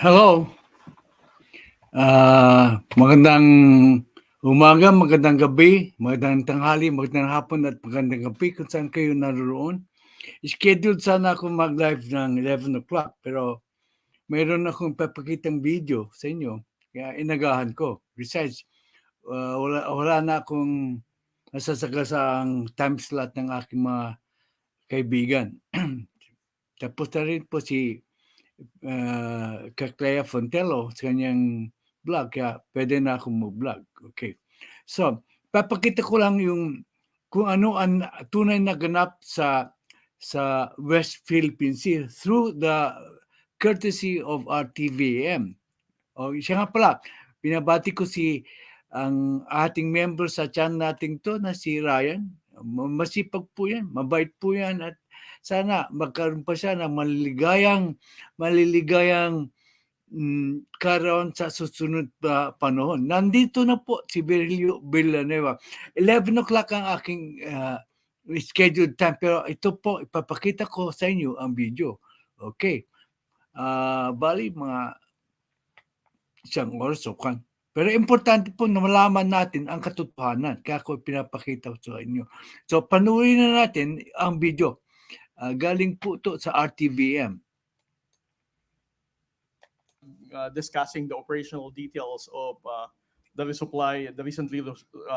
Hello. Magandang umaga, magandang gabi, magandang tanghali, magandang hapon at magandang gabi kung saan kayo naroon. Scheduled sana ako mag-live ng 11 o'clock pero mayroon akong papakitang video sa inyo kaya inagahan ko. Besides, wala na akong nasasagasang time slot ng aking mga kaibigan. Tapos na rin po si Clea Fontello sa kanyang vlog, kaya pwede na akong mag-vlog. Okay. So, papakita ko lang yung kung ano ang tunay na ganap sa West Philippine Sea through the courtesy of our TVM. O, siya nga pala, binabati ko ang ating member sa channel nating to na si Ryan. Masipag po yan, mabait po yan at sana magkaroon pa siya ng maliligayang karoon sa susunod pa panahon. Nandito na po si Virgilio Villanueva. 11 o'clock ang aking scheduled time pero ito po ipapakita ko sa inyo ang video. Okay. Bali mga isang oras o kan. Pero importante po na malaman natin ang katotohanan. Kaya ko pinapakita sa inyo. So, panuorin na natin ang video. Galing po ito sa RTVM. Discussing the operational details of the resupply, the recently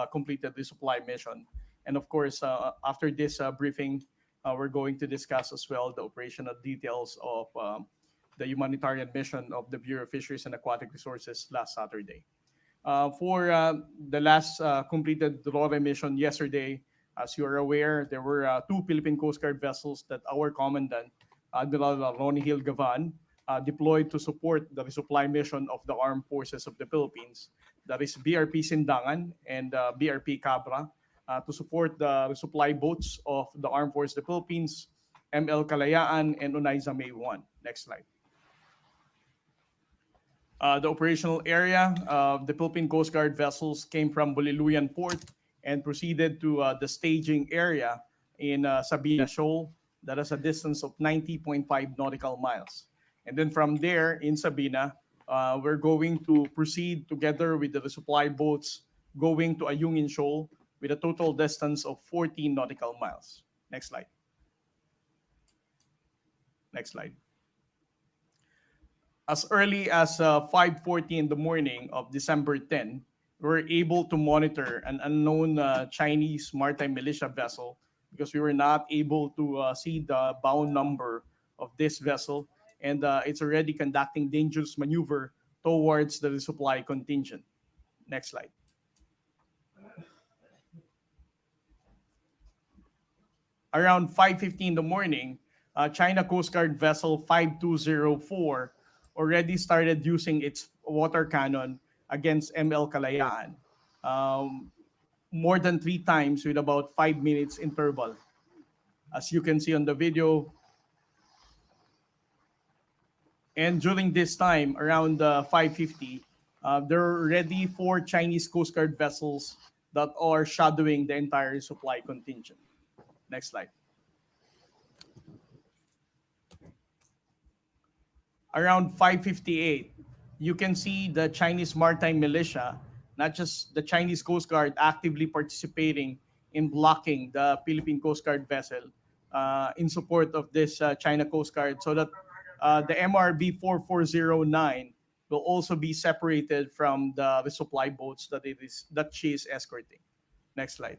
completed resupply mission. And of course, after this briefing, we're going to discuss as well the operational details of the humanitarian mission of the Bureau of Fisheries and Aquatic Resources last Saturday. For the last completed RORE mission yesterday, as you are aware, there were 2 Philippine Coast Guard vessels that our commandant, Admiral Ronnie Hill Gavan, deployed to support the resupply mission of the Armed Forces of the Philippines. That is BRP Sindangan and BRP Cabra to support the resupply boats of the Armed Forces of the Philippines, ML Kalayaan and Unaiza May 1. Next slide. The operational area of the Philippine Coast Guard vessels came from Buliluyan Port and proceeded to the staging area in Sabina Shoal. That is a distance of 90.5 nautical miles. And then from there in Sabina, we're going to proceed together with the resupply boats going to Ayungin Shoal with a total distance of 14 nautical miles. Next slide. Next slide. As early as 5:40 in the morning of December 10, we were able to monitor an unknown Chinese maritime militia vessel because we were not able to see the bound number of this vessel. And it's already conducting dangerous maneuver towards the resupply contingent. Next slide. Around 5:50 in the morning, China Coast Guard vessel 5204 already started using its water cannon against ML Kalayaan, more than 3 times with about 5 minutes interval. As you can see on the video, and during this time, around 5:50, there are already 4 Chinese Coast Guard vessels that are shadowing the entire supply contingent. Next slide. Around 5:58, you can see the Chinese maritime militia, not just the Chinese Coast Guard, actively participating in blocking the Philippine Coast Guard vessel in support of this China Coast Guard, so that the MRB 4409 will also be separated from the resupply boats that she is escorting. Next slide.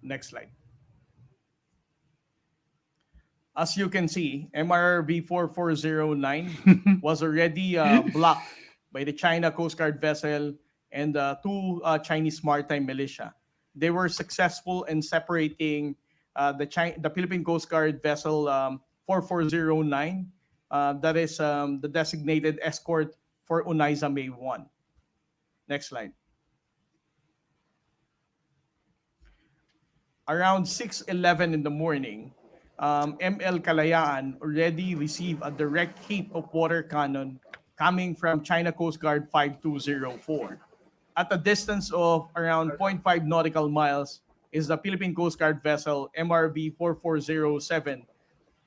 Next slide. As you can see, MRB 4409 was already blocked by the China Coast Guard vessel and 2 Chinese maritime militia. They were successful in separating the Philippine Coast Guard vessel 4409. That is the designated escort for Unaiza May 1. Next slide. Around 6:11 in the morning, ML Kalayaan already received a direct hit of water cannon coming from China Coast Guard 5204. At a distance of around 0.5 nautical miles is the Philippine Coast Guard vessel MRV 4407,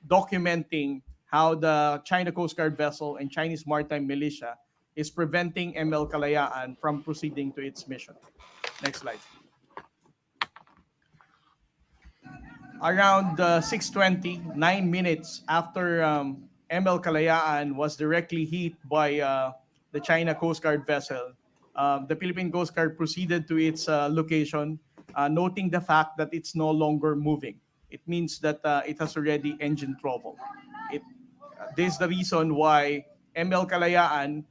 documenting how the China Coast Guard vessel and Chinese Maritime Militia is preventing ML Kalayaan from proceeding to its mission. Next slide. Around 6:20, 9 minutes after ML Kalayaan was directly hit by the China Coast Guard vessel, the Philippine Coast Guard proceeded to its location, noting the fact that it's no longer moving. It means that it has already engine trouble. This is the reason why ML Kalayaan,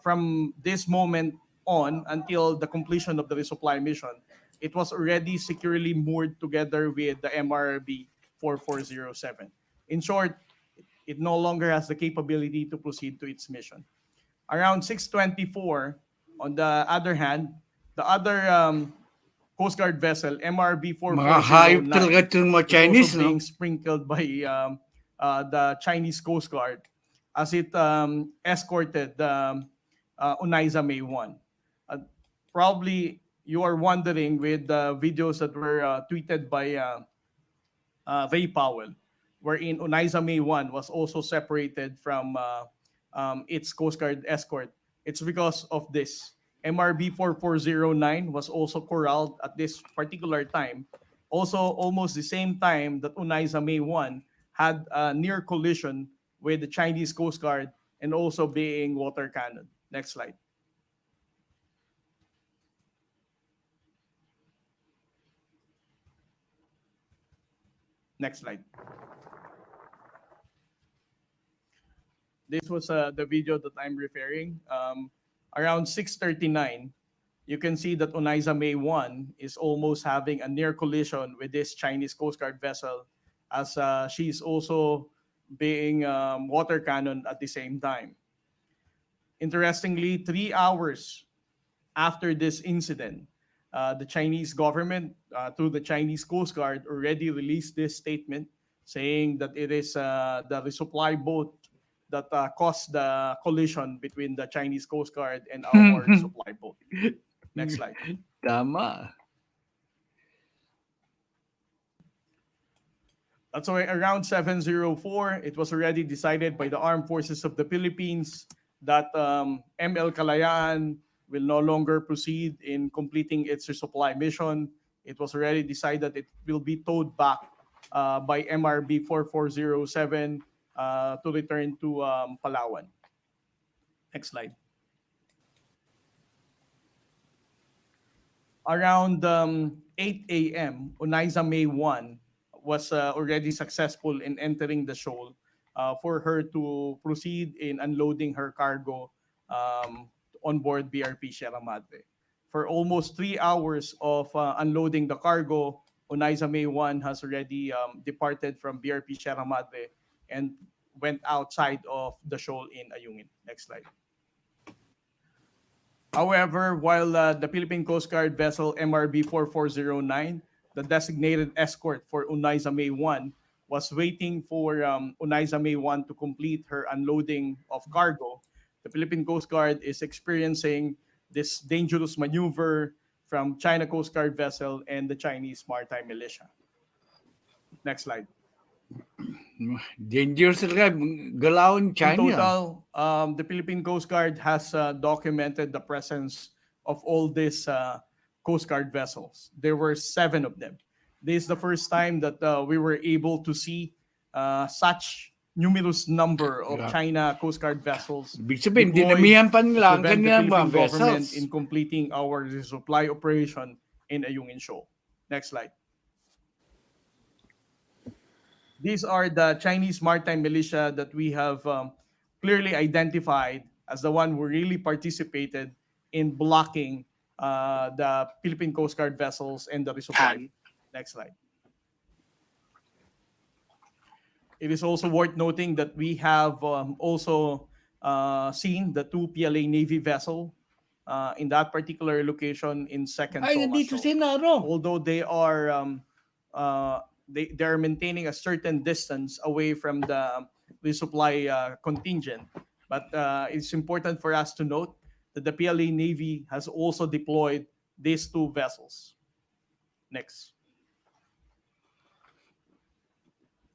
from this moment on until the completion of the resupply mission, it was already securely moored together with the MRB 4407. In short, it no longer has the capability to proceed to its mission. Around 6:24, on the other hand, the other Coast Guard vessel, MRB Mga hayop 4409, talaga itong mga is Chinese, also no? being sprinkled by the Chinese Coast Guard as it escorted the Unaiza May 1. Probably you are wondering with the videos that were tweeted by Ray Powell, wherein Unaiza May 1 was also separated from its Coast Guard escort. It's because of this. MRB 4409 was also corralled at this particular time. Also, almost the same time that Unaiza May 1 had a near collision with the Chinese Coast Guard and also being water cannon. Next slide. Next slide. This was the video that I'm referring. Around 6:39, you can see that Unaiza May 1 is almost having a near collision with this Chinese Coast Guard vessel, as she's also being water cannon at the same time. Interestingly, 3 hours after this incident, the Chinese government, through the Chinese Coast Guard, already released this statement saying that it is the resupply boat that caused the collision between the Chinese Coast Guard and our resupply boat. Next slide. Tama. That's why around 7:04, it was already decided by the Armed Forces of the Philippines that ML Kalayaan will no longer proceed in completing its resupply mission. It was already decided that it will be towed back by MRB 4407 to return to Palawan. Next slide. Around 8 a.m., Unaiza May 1 was already successful in entering the shoal for her to proceed in unloading her cargo on board BRP Sierra Madre. For almost 3 hours of unloading the cargo, Unaiza May 1 has already departed from BRP Sierra Madre and went outside of the shoal in Ayungin. Next slide. However, while the Philippine Coast Guard vessel MRB 4409, the designated escort for Unaiza May 1, was waiting for Unaiza May 1 to complete her unloading of cargo, the Philippine Coast Guard is experiencing this dangerous maneuver from China Coast Guard vessel and the Chinese Maritime Militia. Next slide. Dangerous talaga. Galawin In China. total, the Philippine Coast Guard has documented the presence of all these Coast Guard vessels. There were 7 of them. This is the first time that we were able to see such numerous number of China Coast Guard vessels Ibig sabihin, deployed dinamihan pa nila ang to prevent the kanilang mga Philippine government vessels. in completing our resupply operation in Ayungin Shoal. Next slide. These are the Chinese Maritime Militia that we have clearly identified as the one who really participated in blocking the Philippine Coast Guard vessels and the resupply. Next slide. It is also worth noting that we have also seen the 2 PLA Navy vessel in that particular location in Second Ay, Toma nandito Shoal. si Naro. Although they are they are maintaining a certain distance away from the resupply contingent, but it's important for us to note that the PLA Navy has also deployed these 2 vessels. Next.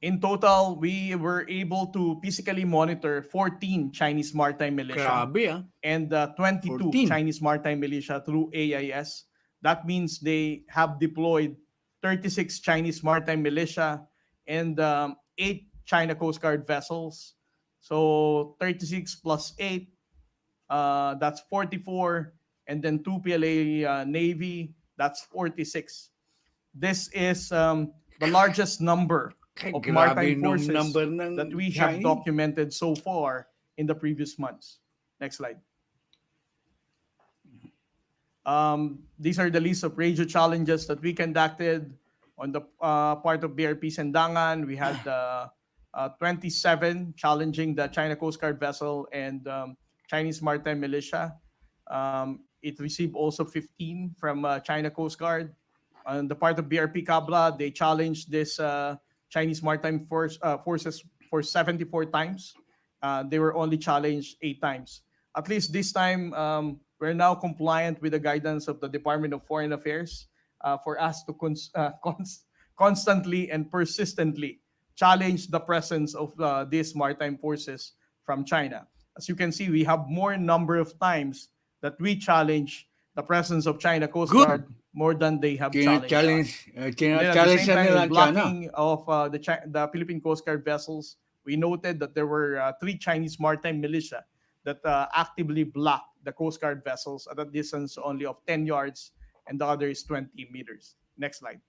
In total, we were able to physically monitor 14 Chinese maritime militia Grabe and 22 14. Chinese maritime militia through AIS. That means they have deployed 36 Chinese maritime militia and 8 China Coast Guard vessels. So 36 plus 8, that's 44. And then 2 PLA Navy, that's 46. This is the largest number of Grabe maritime nung forces number ng that we have Chinese. documented so far in the previous months. Next slide. These are the list of radio challenges that we conducted on the part of BRP Sendangan. We had 27 challenging the China Coast Guard vessel and Chinese maritime militia. It received also 15 from China Coast Guard. On the part of BRP Kabla, they challenged this Chinese maritime forces for 74 times. They were only challenged 8 times. At least this time, we're now compliant with the guidance of the Department of Foreign Affairs for us to constantly and persistently challenge the presence of these maritime forces from China. As you can see, we have more number of times that we challenge the presence of China Coast Guard more than they have challenged us. And then at the same time, in blocking of the Philippine Coast Guard vessels, we noted that there were 3 Chinese maritime militia that actively blocked the Coast Guard vessels at a distance only of 10 yards, and the other is 20 meters. Next slide.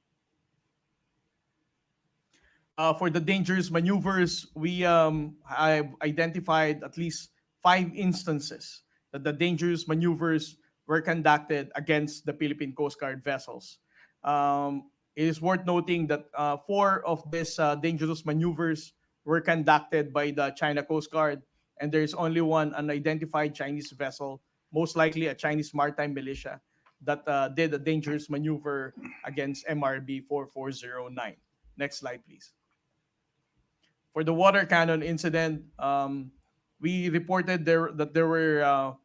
For the dangerous maneuvers, we have identified at least 5 instances that the dangerous maneuvers were conducted against the Philippine Coast Guard vessels. It is worth noting that 4 of these dangerous maneuvers were conducted by the China Coast Guard, and there is only one unidentified Chinese vessel, most likely a Chinese maritime militia, that did a dangerous maneuver against MRB 4409. Next slide, please. For the water cannon incident, we reported that there were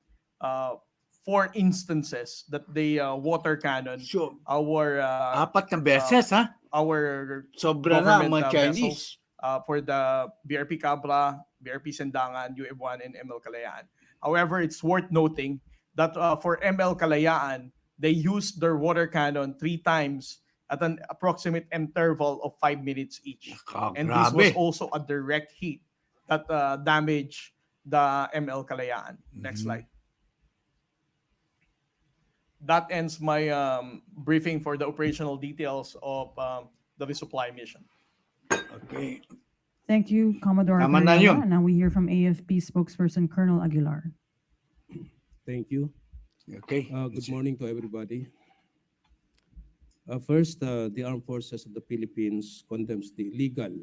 4 instances that the water cannon, our apat na beses our sobra na government mga Chinese vessels, for the BRP Cabra, BRP Sendangan, UM1, and ML Kalayaan. However, it's worth noting that for ML Kalayaan, they used their water cannon 3 times at an approximate interval of 5 minutes each. And this was also a direct hit that damaged the ML Kalayaan. Next slide. That ends my briefing for the operational details of the resupply mission. Okay. Thank you, Commodore Carrera. Now we hear from AFP spokesperson Colonel Aguilar. Thank you. Okay. Good morning to everybody. First, the Armed Forces of the Philippines condemns the illegal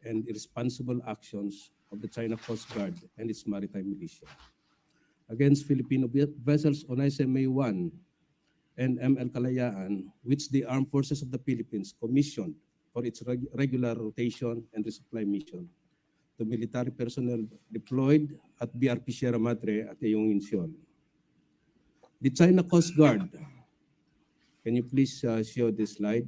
and irresponsible actions of the China Coast Guard and its maritime militia against Filipino vessels on Imee 1 and ML Kalayaan, which the Armed Forces of the Philippines commissioned for its regular rotation and resupply mission to military personnel deployed at BRP Sierra Madre at Imee. The China Coast Guard, can you please show this slide?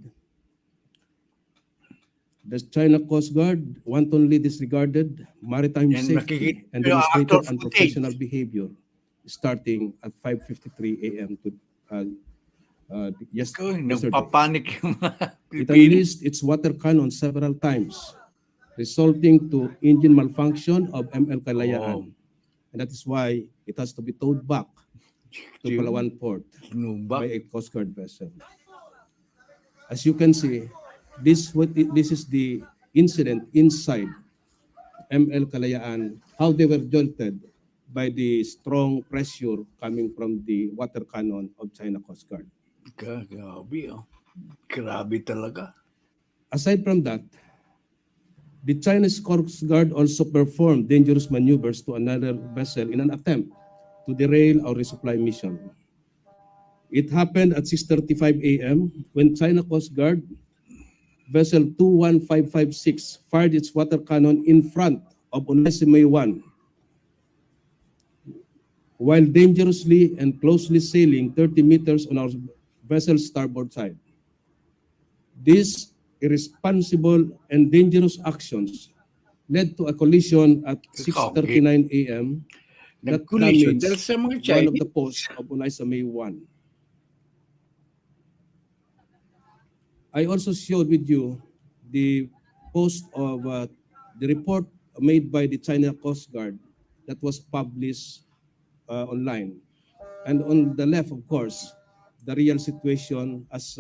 The China Coast Guard wantonly disregarded maritime safety and demonstrated unprofessional behavior starting at 5:53 a.m. to yesterday. Nagpapanik yung mga It unleashed its water cannon several times, resulting to engine malfunction of ML Kalayaan. And that is why it has to be towed back to Palawan Port by a Coast Guard vessel. As you can see, this is the incident inside ML Kalayaan, how they were jolted by the strong pressure coming from the water cannon of China Coast Guard. Grabe talaga. Aside from that, the Chinese Coast Guard also performed dangerous maneuvers to another vessel in an attempt to derail our resupply mission. It happened at 6:35 a.m. when China Coast Guard vessel 21556 fired its water cannon in front of Imee 1 while dangerously and closely sailing 30 meters on our vessel's starboard side. These irresponsible and dangerous actions led to a collision at 6:39 a.m. that Nag-collision dahil damaged sa mga one of the Chinese. posts of Imee 1. I also showed with you the post of the report made by the China Coast Guard that was published online. And on the left, of course, the real situation as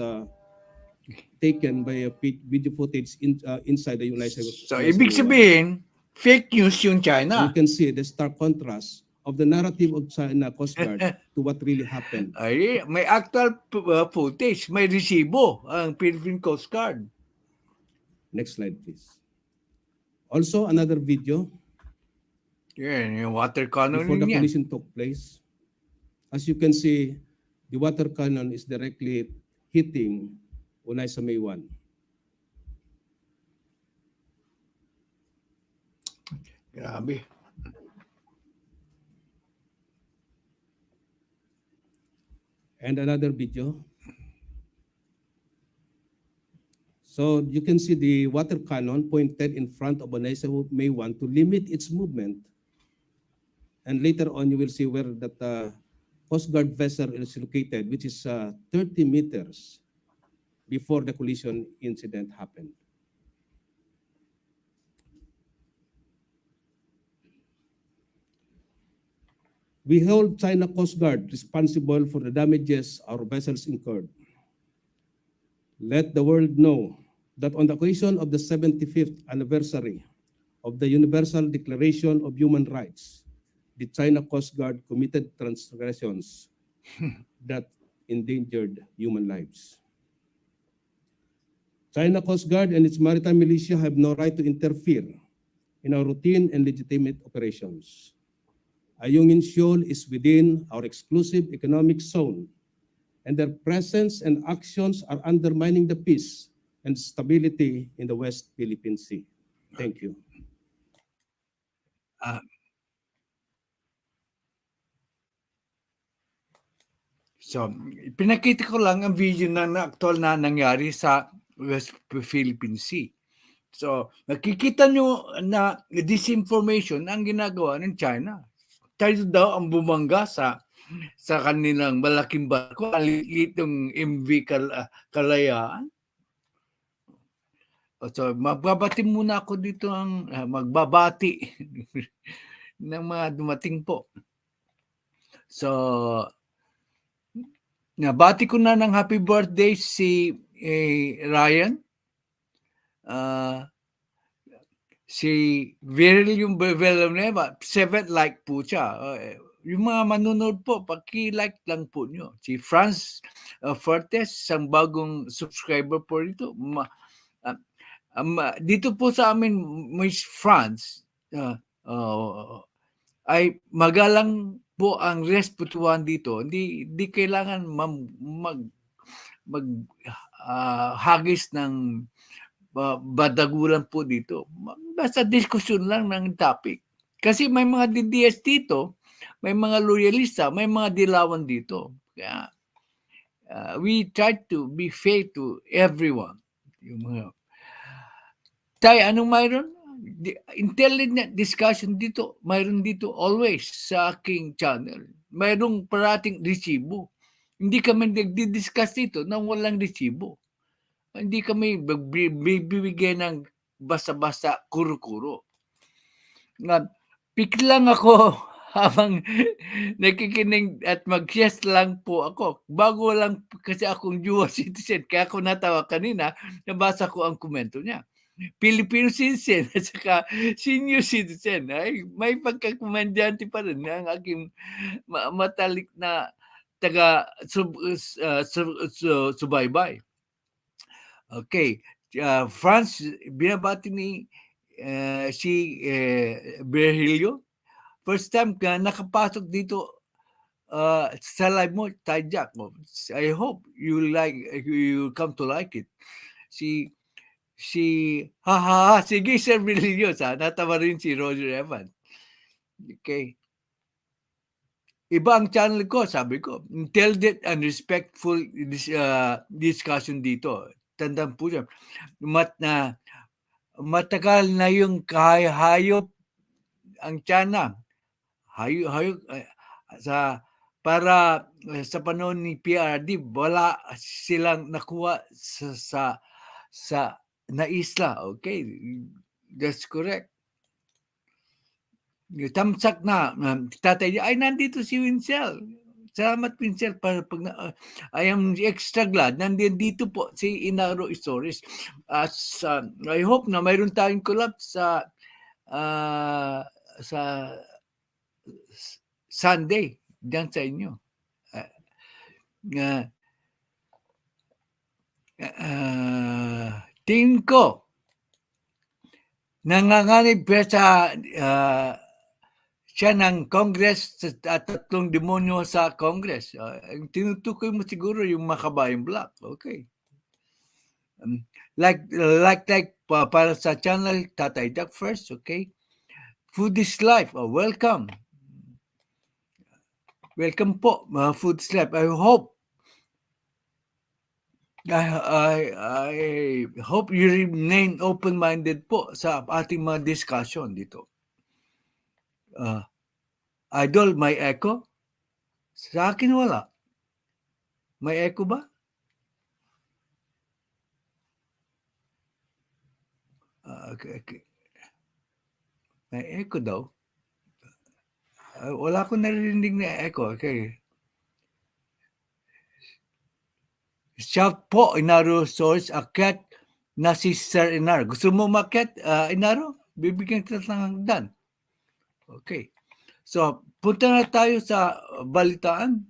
taken by a video footage inside the United States. So, ibig sabihin, fake news yung And you China. can see the stark contrast of the narrative of China Coast Guard to what really happened. Ay, may actual footage, may resibo ang Philippine Coast Guard. Next slide, please. Also, another video Yan, yung water cannon before the niya. collision took place. As you can see, the water cannon is directly hitting Imee 1. Grabe. And another video. So you can see the water cannon pointed in front of Imee 1 to limit its movement. And later on, you will see where that Coast Guard vessel is located, which is 30 meters before the collision incident happened. We hold China Coast Guard responsible for the damages our vessels incurred. Let the world know that on the occasion of the 75th anniversary of the Universal Declaration of Human Rights, the China Coast Guard committed transgressions that endangered human lives. China Coast Guard and its maritime militia have no right to interfere in our routine and legitimate operations. Ayungin Shoal is within our exclusive economic zone, and their presence and actions are undermining the peace and stability in the West Philippine Sea. Thank you. So, pinakita ko lang ang video na actual na nangyari sa West Philippine Sea. So, nakikita nyo na disinformation ang ginagawa ng China. Tayo daw ang bumangga sa kanilang malaking barko, ang liit ng MV Kalayaan. So, magbabati muna ako dito ang magbabati ng mga dumating po. So, nabati ko na ng happy birthday si Ryan. Si Viril yung Villanueva, 7 like po siya. Yung mga manunod po, paki-like lang po nyo. Si Franz Fortes, isang bagong subscriber po rito. Dito po sa amin, Miss Franz, ay magalang po ang respetuhan dito. Hindi kailangan hagis ng badagulan po dito. Basta diskusyon lang ng topic. Kasi may mga DDS dito, may mga loyalista, may mga dilawan dito. Kaya we try to be fair to everyone. Yung mga Tay, anong mayroon? Intelligent discussion dito. Mayroon dito always sa aking channel. Mayroong parating resibo. Hindi kami nagdi-discuss dito nang walang resibo. Hindi kami bibigyan ng basta-basta kuro-kuro. Pick lang ako habang nakikinig at mag-yes lang po ako. Bago lang kasi akong dual citizen. Kaya ako natawa kanina, nabasa ko ang komento niya. Filipino citizen at saka senior citizen. Ay, may pagkakomendyante pa rin ang aking matalik na subaybay. Okay. France, binabati ni si Berhilio. First time ka nakapasok dito sa live mo, Jack mo. I hope you come to like it. Si sige Sir Berhilio, natawa rin si Roger Evans. Okay. Iba ang channel ko, sabi ko. Intelligent and respectful discussion dito. tandaan po yan. Matagal na yung hayop ang tiyanak. Hayop para sa panahon ni PRD, wala silang nakuha sa na isla. Okay, that's correct. Tamsak na tatay niya, ay nandito si Winsel. Salamat Winsel para I am extra glad nandito po si Inaro Isoris. I hope na mayroon tayong collab sa Sunday diyan sa inyo. Tingin ko nanganganib sa siya ng Congress at 3 demonyo sa Congress. Tinutukoy mo siguro yung Makabayang Black. Okay. Like para sa channel Tatay Jack first, okay? Food is Life. Welcome. Welcome po, Food is Life. I hope you remain open-minded po sa ating mga discussion dito. Idol, may echo? Sa akin wala. May echo ba? Okay. May echo daw. Wala akong narinig na echo. Okay. Shout po, Inaro Source, akyat na si Sir Inaro. Gusto mo makyat, Inaro? Bibigyan kita ng hagdan. Okay. So, punta na tayo sa balitaan.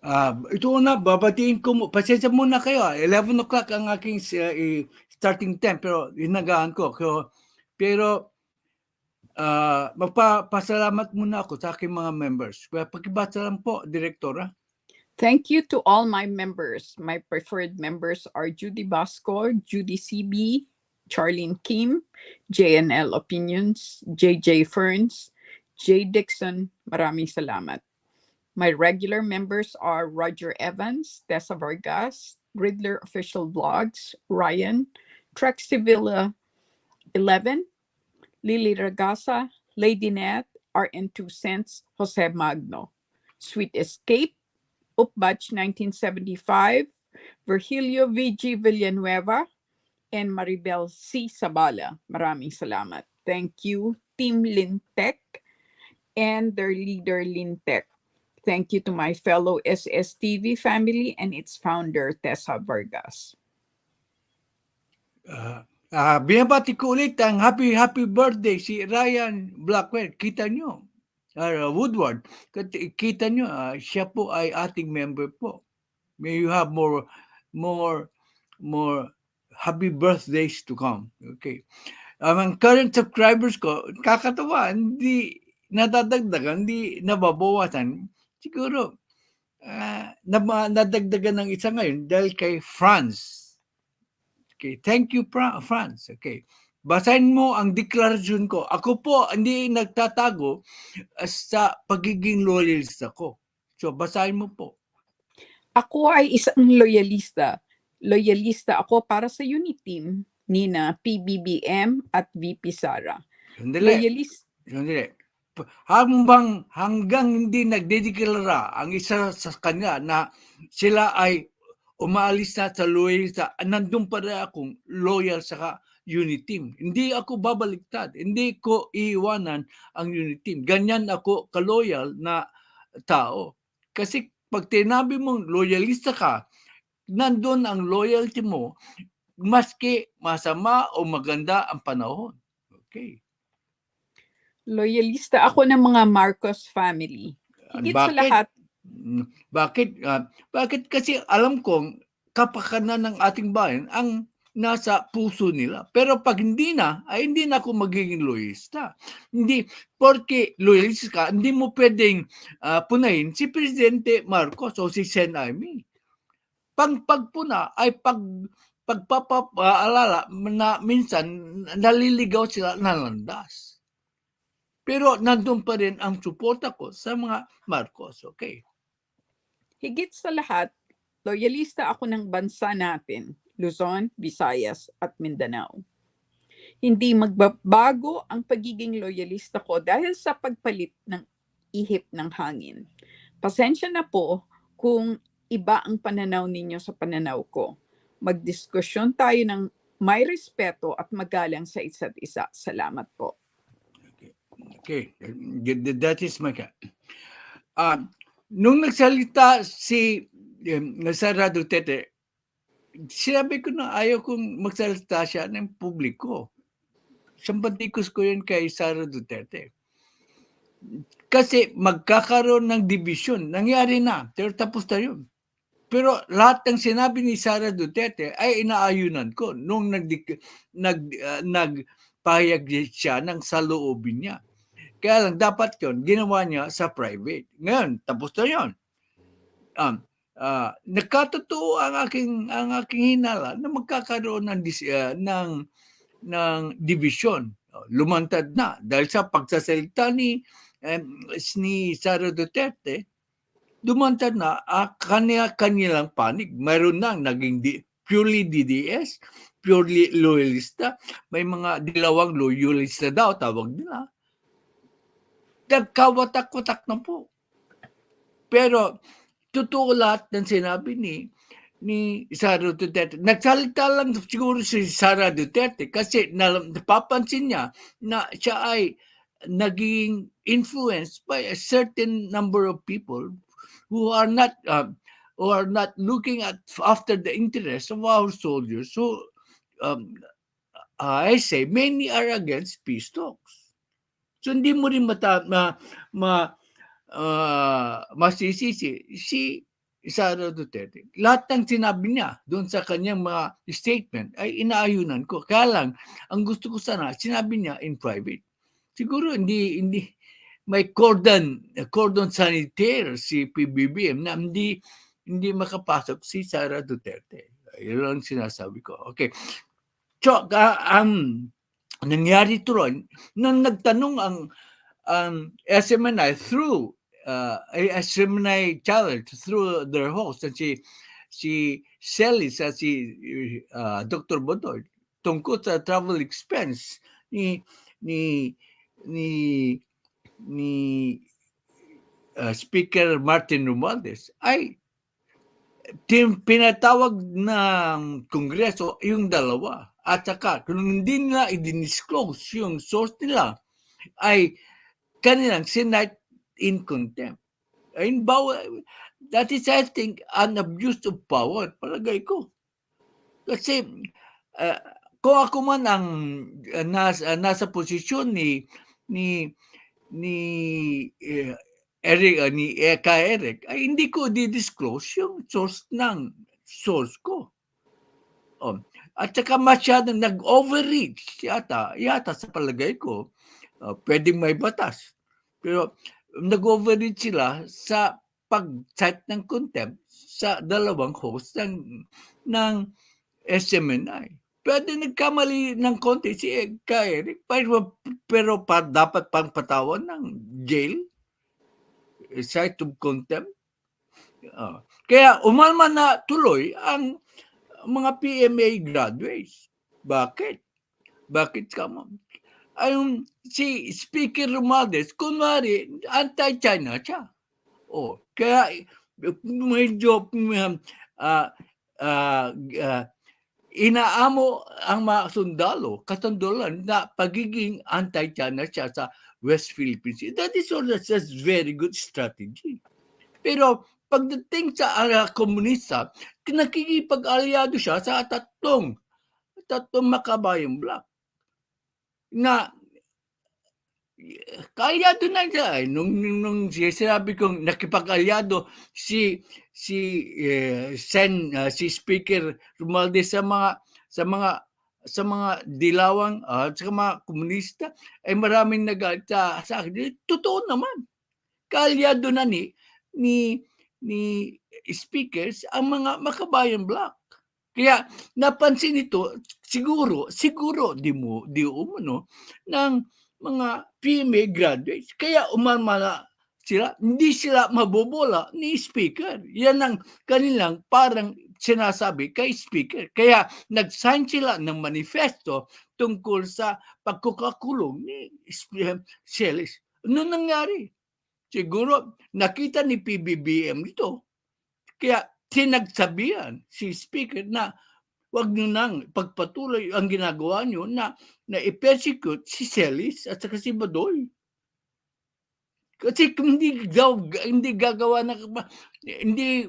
Ito na, babatiin ko. Pasensya muna kayo. 11 o'clock ang aking starting time, pero hinagaan ko. Pero magpapasalamat muna ako sa aking mga members. Pakibasa lang po, Direktora. Thank you to all my members. My preferred members are Judy Basco, Judy CB, Charlene Kim, JNL Opinions, JJ Ferns, J. Dixon. Maraming salamat. My regular members are Roger Evans, Tessa Vargas, Riddler Official Vlogs, Ryan, Trexie Villa 11, Lily Ragasa, Lady Net, RN2 Cents, Jose Magno, Sweet Escape, Upbatch 1975, Virgilio VG Villanueva, and Maribel C. Sabala. Maraming salamat. Thank you, Team Lintec and their leader, Lintec. Thank you to my fellow SSTV family and its founder, Tessa Vargas. Binabati ko ulit ang happy birthday si Ryan Blackwell. Kita nyo, Woodward, kita nyo, siya po ay ating member po. May you have more happy birthdays to come. Okay. Ang current subscribers ko, kakatawa, hindi nadadagdagan, hindi nababawasan. Siguro, nadagdagan ng isa ngayon dahil kay Franz. Okay, thank you, Franz. Okay. Basahin mo ang deklarasyon ko. Ako po, hindi nagtatago sa pagiging loyalista ko. So, basahin mo po. Ako ay isang loyalista. Loyalista ako para sa unit team ni na Pbbm at VP Sara. Sandali. Hanggang hindi nagdedeklara ang isa sa kanya na sila ay umaalis na sa loyalista, nandun pa rin akong loyal sa unit team. Hindi ako babaliktad. Hindi ko iiwanan ang unit team. Ganyan ako kaloyal na tao. Kasi pag tinabi mong loyalista ka, nandun ang loyalty mo, maski masama o maganda ang panahon. Okay. Loyalista ako ng mga Marcos family. Higit sa lahat. Bakit? Bakit? Kasi alam kong kapakanan ng ating bayan ang nasa puso nila. Pero pag hindi na, ay hindi na ako magiging loyalista. Hindi, porque loyalist ka, hindi mo pwedeng punahin si Presidente Marcos o si Sen. Imee. Pagpuna ay pagpapaalala na minsan naliligaw sila na landas. Pero nandun pa rin ang suporta ko sa mga Marcos. Okay. Higit sa lahat, loyalista ako ng bansa natin, Luzon, Visayas at Mindanao. Hindi magbabago ang pagiging loyalista ko dahil sa pagpalit ng ihip ng hangin. Pasensya na po kung iba ang pananaw ninyo sa pananaw ko. Magdiskusyon tayo ng may respeto at magalang sa isa't isa. Salamat po. Okay. That is my nung nagsalita si Sara Duterte, sinabi ko na ayaw kong magsalita siya ng publiko. Sampatikos ko yun kay Sara Duterte. Kasi magkakaroon ng division. Nangyari na. Pero tapos na yun. Pero lahat ng sinabi ni Sara Duterte ay inaayunan ko nung nagpahayag siya ng saloobin niya. Kaya lang dapat yun, ginawa niya sa private. Ngayon, tapos na yun. Nagkatotoo ang aking hinala na magkakaroon ng division. Lumantad na dahil sa pagsasalita ni Sara Duterte, lumantad na kanilang panig. Mayroon nang naging purely DDS, purely loyalista, may mga dilawang loyalista daw tawag nila. Nagkawatak-watak na po. Pero totoo lahat ng sinabi ni Sara Duterte. Nagsalita lang siguro si Sara Duterte kasi napapansin niya na siya ay naging influenced by a certain number of people who are not looking after the interests of our soldiers. So I say many are against peace talks. So hindi mo rin masisisi si Sara Duterte. Lahat ng sinabi niya doon sa kanyang mga statement ay inaayunan ko. Kaya lang, ang gusto ko sana, sinabi niya in private. Siguro hindi may cordon sanitaire si Pbbm na hindi makapasok si Sara Duterte. Yun lang sinasabi ko. Okay. So, nangyari turon, nung nagtanong ang SMNI through SMNI challenge through their host at si Celis at si Dr. Bodoy tungkol sa travel expense ni Speaker Martin Romualdez ay pinatawag ng Kongreso yung dalawa. At saka, kung hindi nila i-disclose yung source nila, ay kanilang sinight in contempt. That is, I think, an abuse of power. Palagay ko. Kasi, kung ako man ang nasa posisyon ni Eric, ay hindi ko di-disclose yung source ko. At saka masyadong nag-overreach yata sa palagay ko, pwedeng may batas. Pero nag-overreach sila sa pag-cite ng contempt sa dalawang host ng SMNI. Pwede nagkamali ng konti si Eric, pero dapat pang patawan ng jail, cite of contempt. Kaya umalma na tuloy ang mga PMA graduates. Bakit ka mo? Si Speaker Romualdez, kunwari, anti-China siya. Kaya medyo inaamo ang mga kasundalan na pagiging anti-China siya sa West Philippines. That is also a very good strategy. Pero pagdating sa komunista, nakikipag-alyado siya sa tatlong makabayang bloc. Na kaalyado na siya. Nung sinabi kong nakipag-alyado si Speaker Romualdez sa sa mga dilawang at sa mga komunista ay maraming nagalit sa akin. Totoo naman. Kaalyado na ni speakers ang mga makabayan black. Kaya napansin ito siguro di umano ng mga PMA graduates. Kaya umamala sila, hindi sila mabobola ni speaker. Yan ang kanilang parang sinasabi kay speaker. Kaya nag-sign sila ng manifesto tungkol sa pagkukakulong ni Celis. Ano nangyari? Siguro nakita ni Pbbm ito. Kaya sinagsabihan si speaker na wag nyo nang pagpatuloy ang ginagawa nyo na i-persecute si Celis at saka si Badoy. Kasi kung hindi gagawa na hindi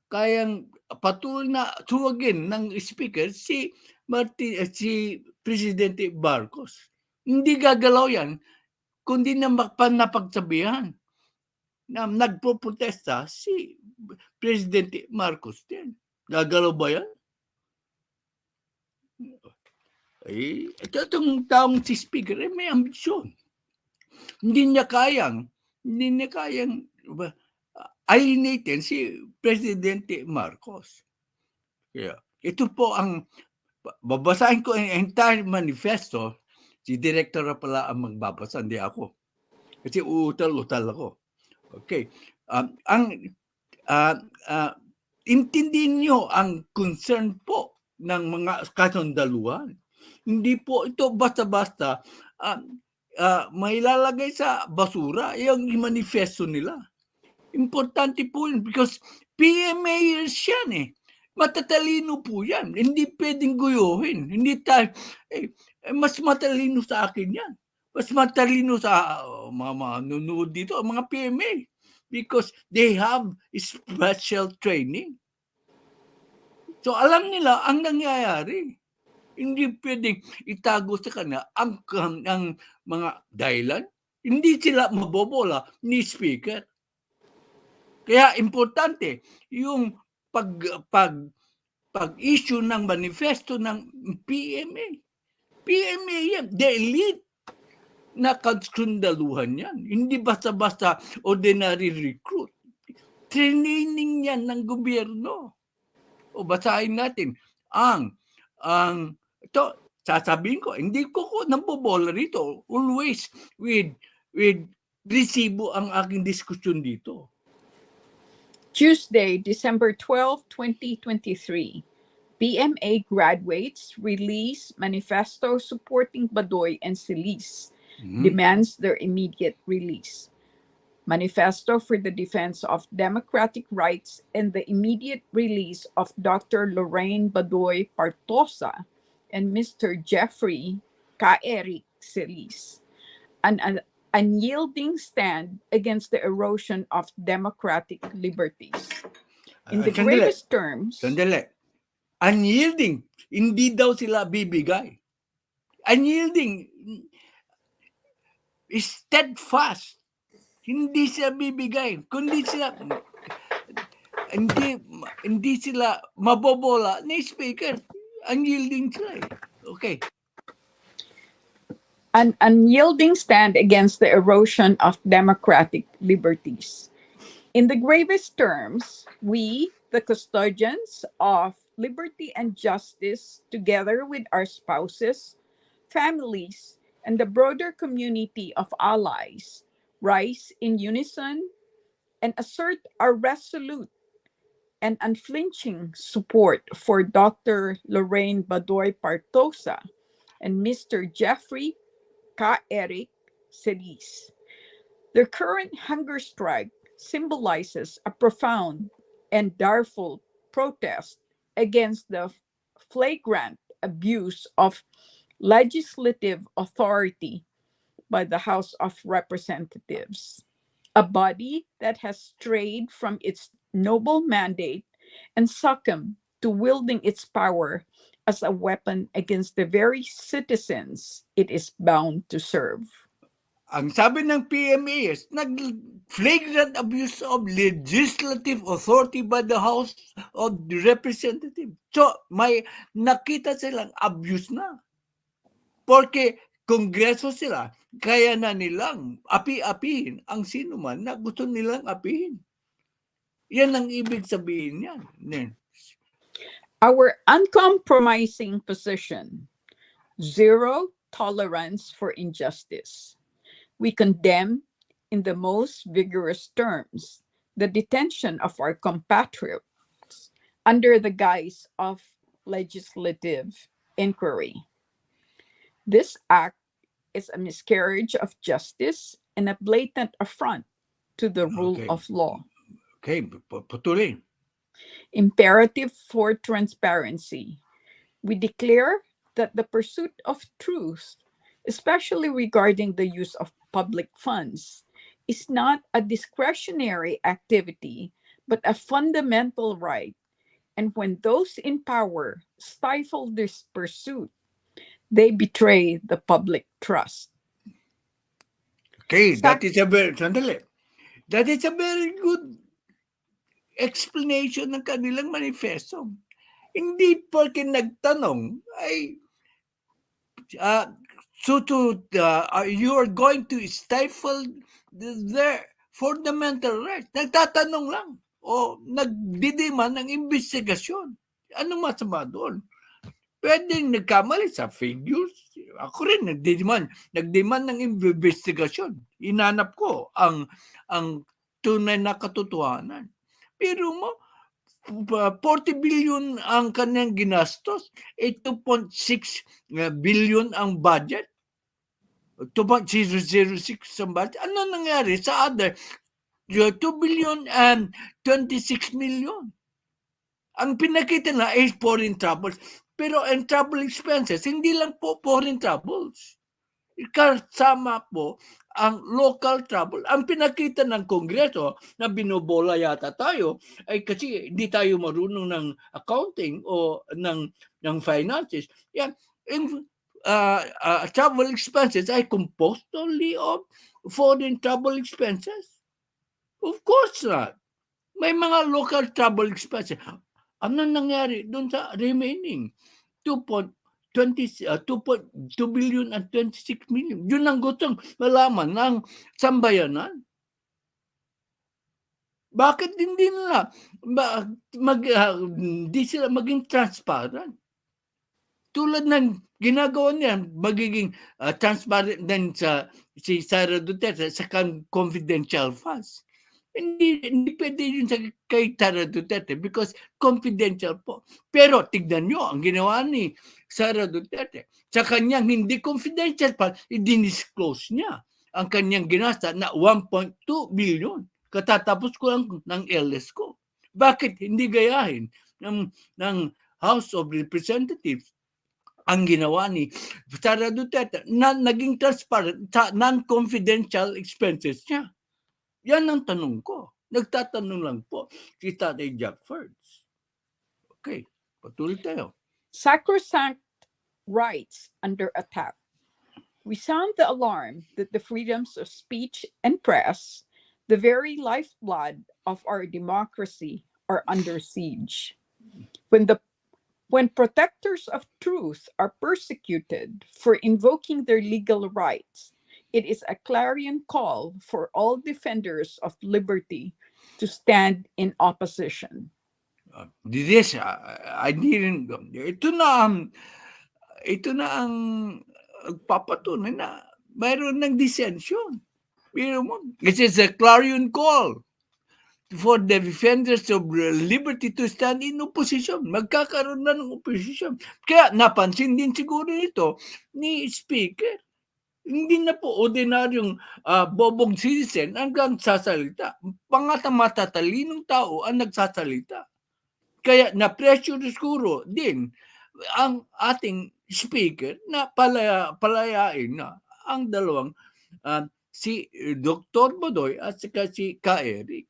kayang patuloy na tuwagin ng speaker si Presidente Marcos. Hindi gagalaw yan kundi na napagsabihan na nagpoprotesta si Presidente Marcos din. Gagalaw ba yan? Itong taong si speaker may ambisyon. Hindi niya kayang alienatin si Presidente Marcos. Kaya ito po ang babasahin ko ang entire manifesto. Si Director na pala ang magbabasa, hindi ako. Kasi uutal-utal ako. Okay. Intindihin niyo ang concern po ng mga kasundaluhan. Hindi po ito basta-basta may lalagay sa basura yung manifesto nila. Importante po yun because PMAers yan eh. Matatalino po yan. Hindi pwedeng guyuhin. Hindi tayo, mas matalino sa akin yan. Mas matalino sa mga nanonood dito, mga PMA. Because they have special training. So alam nila ang nangyayari. Hindi pwedeng itago sa kanya ang mga dahilan. Hindi sila mabobola ni speaker. Kaya importante yung pag-issue ng manifesto ng PMA. PMA yan. The elite na kasundaluhan yan. Hindi basta-basta ordinary recruit. Training yan ng gobyerno. O basahin natin ito, sasabihin ko, hindi ko nabobola rito. Always with resibo ang aking diskusyon dito. Tuesday, December 12, 2023. PMA graduates release manifesto supporting Badoy and Celis. Demands their immediate release. Manifesto for the defense of democratic rights and the immediate release of Dr. Lorraine Badoy Partosa and Mr. Jeffrey K. Eric Celis. An unyielding stand against the erosion of democratic liberties. In the greatest terms... Sandali. Unyielding. Hindi daw sila bibigay. Unyielding. Steadfast. Hindi sila bibigay. Kundi sila... Hindi sila mabobola ni speaker. Unyielding sila eh. Okay. An unyielding stand against the erosion of democratic liberties. In the gravest terms, we, the custodians of liberty and justice, together with our spouses, families, and the broader community of allies, rise in unison and assert our resolute and unflinching support for Dr. Lorraine Badoy Partosa and Mr. Jeffrey K. Eric Celis. Their current hunger strike symbolizes a profound and direful protest against the flagrant abuse of legislative authority by the House of Representatives, a body that has strayed from its noble mandate and succumbed to wielding its power as a weapon against the very citizens it is bound to serve. ang sabi ng PMA is flagrant abuse of legislative authority by the House of Representatives. So, may nakita silang abuse na. Porque kongreso sila, kaya na nilang api-apihin ang sino man na gusto nilang apihin. Yan ang ibig sabihin niyan. Our uncompromising position, zero tolerance for injustice. We condemn in the most vigorous terms the detention of our compatriots under the guise of legislative inquiry. This act is a miscarriage of justice and a blatant affront to the rule of law. Okay, patuloy. Imperative for transparency. We declare that the pursuit of truth, especially regarding the use of public funds, is not a discretionary activity, but a fundamental right. And when those in power stifle this pursuit, they betray the public trust. Okay, that is a very good explanation ng kanilang manifesto. Hindi porque nagtanong ay you are going to stifle their fundamental rights. Nagtatanong lang o nagdidiman ng investigasyon. Ano masama doon? Pwede nagkamali sa figures. Ako rin nagdiman ng investigasyon. Inanap ko ang tunay na katotohanan. Pero mo 40 billion ang kanyang ginastos, 2.6 billion ang budget. 2.006 ang budget. Ano nangyari sa other 2 billion and 26 million? Ang pinakita na is foreign troubles. Pero ang travel expenses, hindi lang po foreign troubles. Kasama po ang local travel. Ang pinakita ng Kongreso na binobola yata tayo ay kasi hindi tayo marunong ng accounting o ng finances. Yan, travel expenses ay composed only of foreign travel expenses. Of course not. May mga local travel expenses. Ano nangyari doon sa remaining? 2.2 billion and 26 million. Yun ang gustong malaman ng sambayanan. Bakit hindi nila hindi sila maging transparent? Tulad ng ginagawa niya, magiging transparent din si Sara Duterte sa confidential funds. Hindi pwede yun kay Sara Duterte because confidential po. Pero tignan nyo, ang ginawa ni Sara Duterte, sa kanyang hindi confidential pa, i-disclose niya ang kanyang ginasta na 1.2 billion. Katatapos ko lang ng LS ko. Bakit hindi gayahin ng House of Representatives ang ginawa ni Sara Duterte na naging transparent sa non-confidential expenses niya? Yan ang tanong ko. Nagtatanong lang po si Tatay Jack Ferds. Okay, patuloy tayo. Sacrosanct rights under attack. We sound the alarm that the freedoms of speech and press, the very lifeblood of our democracy, are under siege. When protectors of truth are persecuted for invoking their legal rights, it is a clarion call for all defenders of liberty to stand in opposition. This, I didn't. Ito na ang papatunay na mayroon ng dissension. It is a clarion call for the defenders of liberty to stand in opposition. Magkakaroon na ng opposition. Kaya napansin din siguro ito ni Speaker. Hindi na po ordinaryong bobong citizen ang sasalita. Matalinong tao ang nagsasalita. Kaya na-pressure siguro din ang ating speaker na palayain na ang dalawang si Dr. Bodoy at saka si Ka Eric.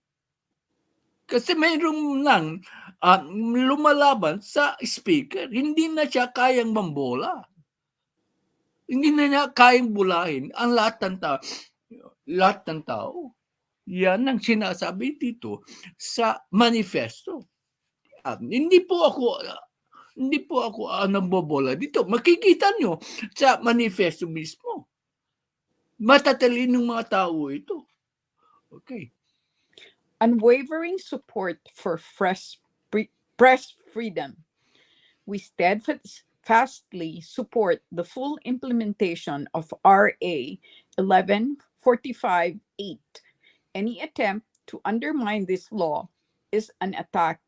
Kasi mayroong nang lumalaban sa speaker. Hindi na siya kayang mambola. Hindi na niya kayang bulahin ang lahat ng tao. lahat ng tao. Yan ang sinasabi dito sa manifesto. Hindi po ako nambobola dito. Makikita nyo sa manifesto mismo. Matatalinong mga tao ito. Okay. Unwavering support for press freedom. We steadfastly support the full implementation of RA 1145-8. Any attempt to undermine this law is an attack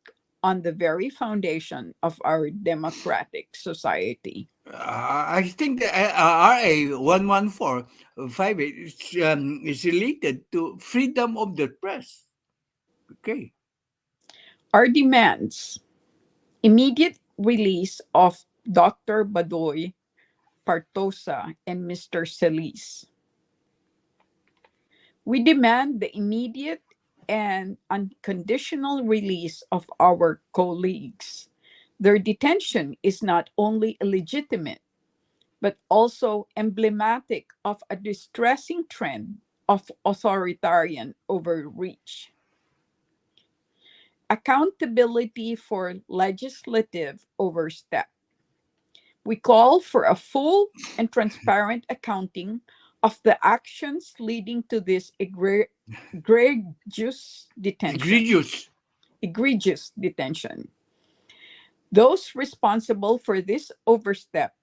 on the very foundation of our democratic society. I think the RA 11458 is related to freedom of the press. Okay. Our demands: immediate release of Dr. Badoy, Partosa, and Mr. Celis. We demand the immediate and unconditional release of our colleagues. Their detention is not only illegitimate, but also emblematic of a distressing trend of authoritarian overreach. Accountability for legislative overstep. We call for a full and transparent accounting of the actions leading to this egregious detention. Egregious detention. Those responsible for this overstep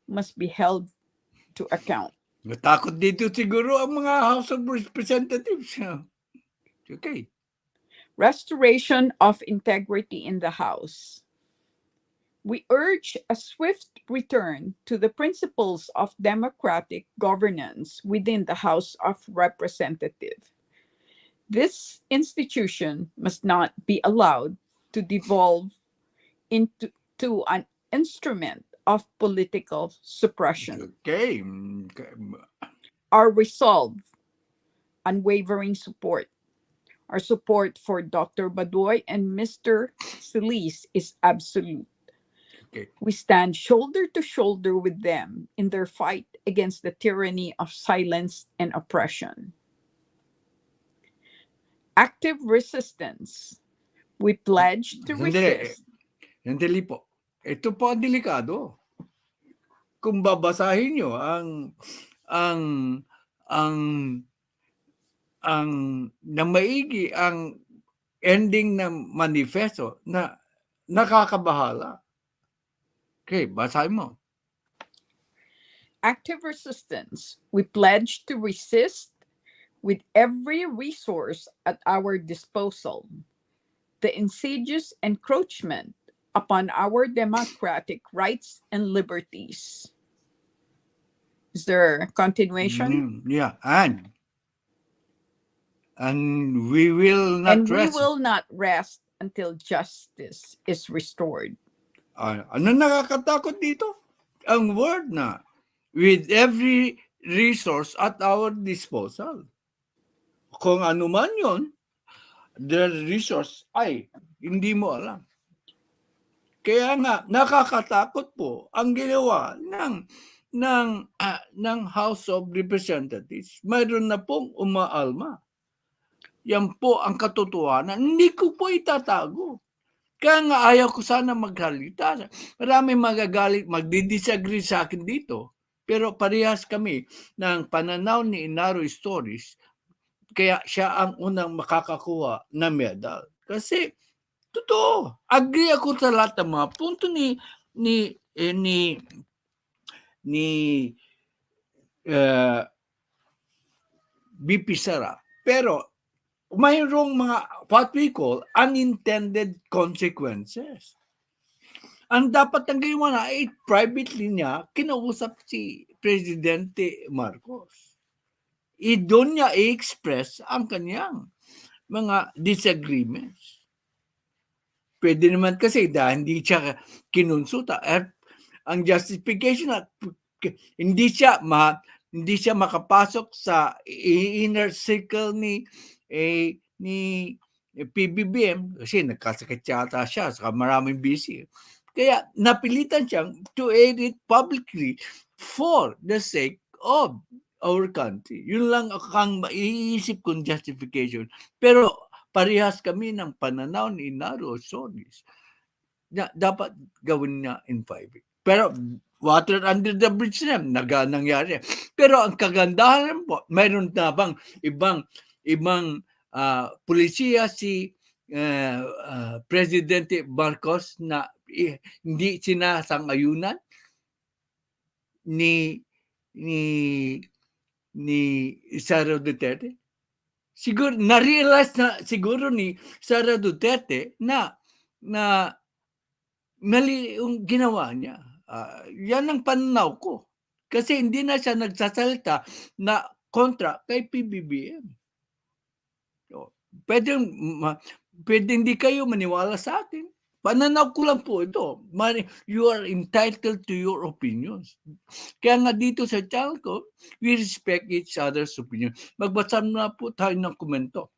must be held to account. Natakot dito siguro ang mga House of Representatives. Okay. Restoration of integrity in the House. We urge a swift return to the principles of democratic governance within the House of Representatives. This institution must not be allowed to devolve into an instrument of political suppression. Okay. Our resolve, unwavering support. Our support for Dr. Badoy and Mr. Celis is absolute. Okay. We stand shoulder to shoulder with them in their fight against the tyranny of silence and oppression. Active resistance. We pledge to resist. Sandali po. Ito po ang delikado. Kung babasahin nyo na maigi ang ending ng manifesto na nakakabahala. Okay, basahin mo. Active resistance. We pledge to resist with every resource at our disposal the insidious encroachment upon our democratic rights and liberties. Is there a continuation? Yeah, and we will not rest. We will not rest until justice is restored. Ano nakakatakot dito? Ang word na, with every resource at our disposal. Kung ano man yun, the resource ay hindi mo alam. Kaya nga, nakakatakot po ang ginawa ng House of Representatives. Mayroon na pong umaalma. Yan po ang katotohanan. Hindi ko po itatago. Kaya nga ayaw ko sana maghalita. Marami magagalit, magdidisagree sa akin dito. Pero parehas kami ng pananaw ni Inaro Stories. Kaya siya ang unang makakakuha na medal. Kasi, totoo, agree ako sa lahat ng mga punto ni BP Sara. Pero, mayroong mga what we call unintended consequences. Ang dapat ang ginawa na ay privately niya kinausap si Presidente Marcos. Doon niya i-express ang kanyang mga disagreements. Pwede naman kasi dahil hindi siya kinonsulta at ang justification na hindi siya makapasok sa inner circle ni Pbbm kasi nagkasakit yata siya saka maraming busy. Kaya napilitan siyang to air it publicly for the sake of our country. Yun lang ang maiisip kong justification. Pero parehas kami ng pananaw ni Naro Solis na dapat gawin niya in 5 weeks. Pero water under the bridge na nangyari. Pero ang kagandahan po, mayroon na bang ibang pulisiya si Presidente Marcos na hindi sinasang-ayunan ni Sara Duterte? Siguro na-realize na siguro ni Sara Duterte na mali yung ginawa niya. Yan ang pananaw ko. Kasi hindi na siya nagsasalita na kontra kay PBBM. Pwede hindi kayo maniwala sa akin. Pananaw ko lang po ito. You are entitled to your opinions. Kaya nga dito sa channel ko, we respect each other's opinion. Magbasa na po tayo ng komento.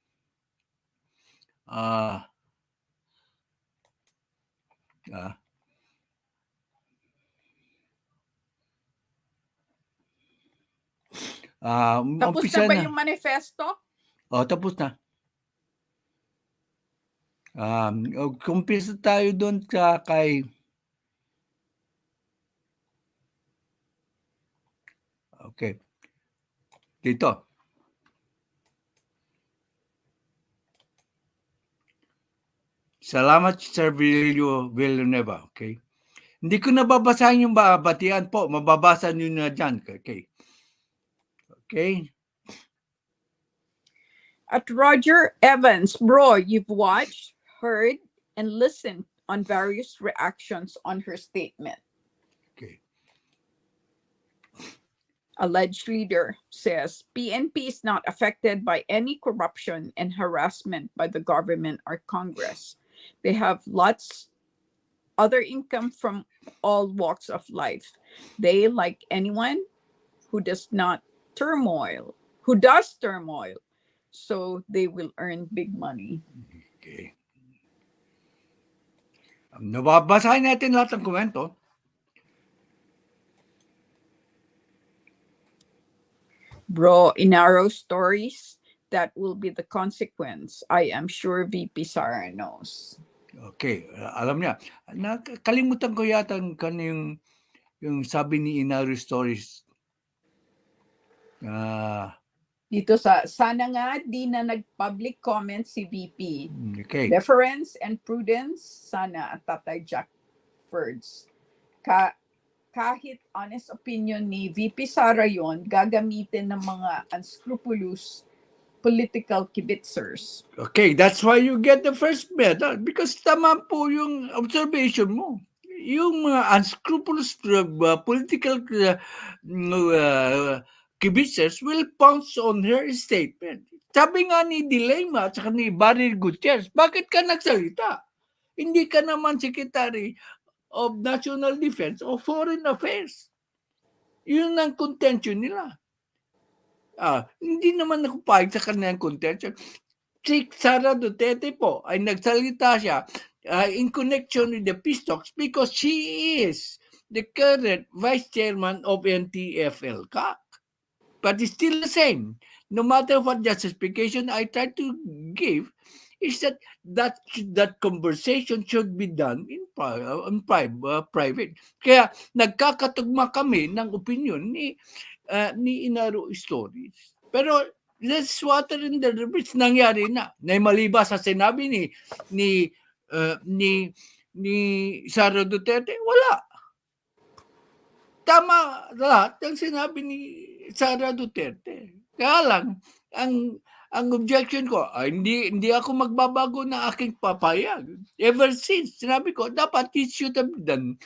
Tapos na ba yung manifesto? Tapos na. Kumpisa tayo doon sa kay okay. Dito. Salamat, Sir Villanueva. Okay. Hindi ko nababasahin yung batian po. Mababasa nyo na dyan. Okay. Okay. At Roger Evans, bro, you've watched, heard, and listened on various reactions on her statement. Okay. Alleged leader says PNP is not affected by any corruption and harassment by the government or Congress. They have lots other income from all walks of life. They, like anyone who does turmoil, so they will earn big money. Okay. Nababasahin natin lahat ng komento. Bro, in narrow stories, that will be the consequence. I am sure VP Sara knows. Okay, alam niya. Nakalimutan ko yata yung sabi ni Inaro Stories. Dito sana nga di na nag-public comment si VP. Okay. Deference and prudence, sana at Tatay Jack Fords. Kahit honest opinion ni VP Sara yon, gagamitin ng mga unscrupulous political kibitzers. Okay, that's why you get the first medal because tama po yung observation mo. Yung mga unscrupulous political kibitzers will pounce on her statement. Sabi nga ni Dilema at saka ni Barry Gutierrez, bakit ka nagsalita? Hindi ka naman Secretary of National Defense o Foreign Affairs. Yun ang contention nila. Hindi naman nakupayag sa kanilang contention. Si Sara Duterte po ay nagsalita siya in connection with the peace talks because she is the current Vice Chairman of NTF-ELCAC. But it's still the same. No matter what justification I try to give, is that conversation should be done in private. Kaya nagkakatugma kami ng opinion ni Inaro Stories. Pero this water in the bridge nangyari na. Maliba sa sinabi ni Sara Duterte, wala. Tama lahat ang sinabi ni Sara Duterte. Kaya lang, ang objection ko, hindi ako magbabago ng aking papayag. Ever since, sinabi ko, dapat it should have been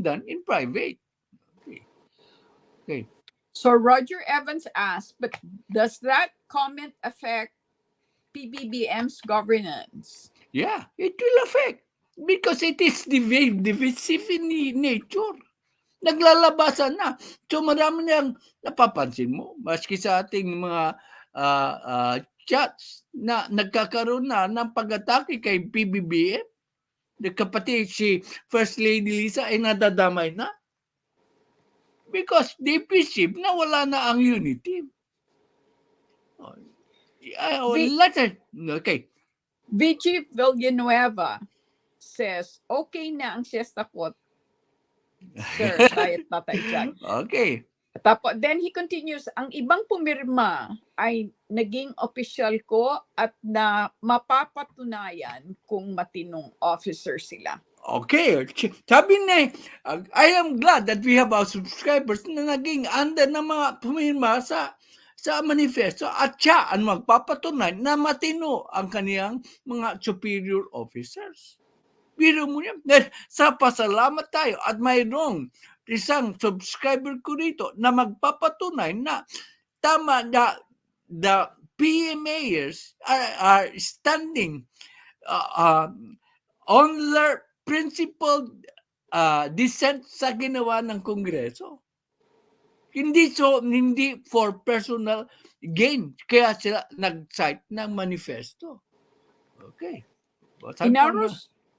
done in private. Okay. So Roger Evans asked, but does that comment affect PBBM's governance? Yeah, it will affect because it is divisive in nature. Naglalabasan na. So marami nang napapansin mo, maski sa ating mga chats na nagkakaroon na ng pag-atake kay PBBM. Kapatid si First Lady Lisa ay nadadamay na. because they perceive na wala na ang unity. Okay. VG Villanueva says, okay na ang siesta quote, Sir Diet Tatay Jack. Okay. Tapos, then he continues, ang ibang pumirma ay naging opisyal ko at na mapapatunayan kung matinong officer sila. Okay. Sabi na, I am glad that we have our subscribers na naging under na mga pumirma sa manifesto at siya ang magpapatunay na matino ang kaniyang mga superior officers. Biro mo yan. Sa pasalamat tayo at mayroong isang subscriber ko rito na magpapatunay na tama na the PMAers are standing on their principled dissent sa ginawa ng Kongreso. Hindi for personal gain. Kaya sila nag-cite ng manifesto. Okay.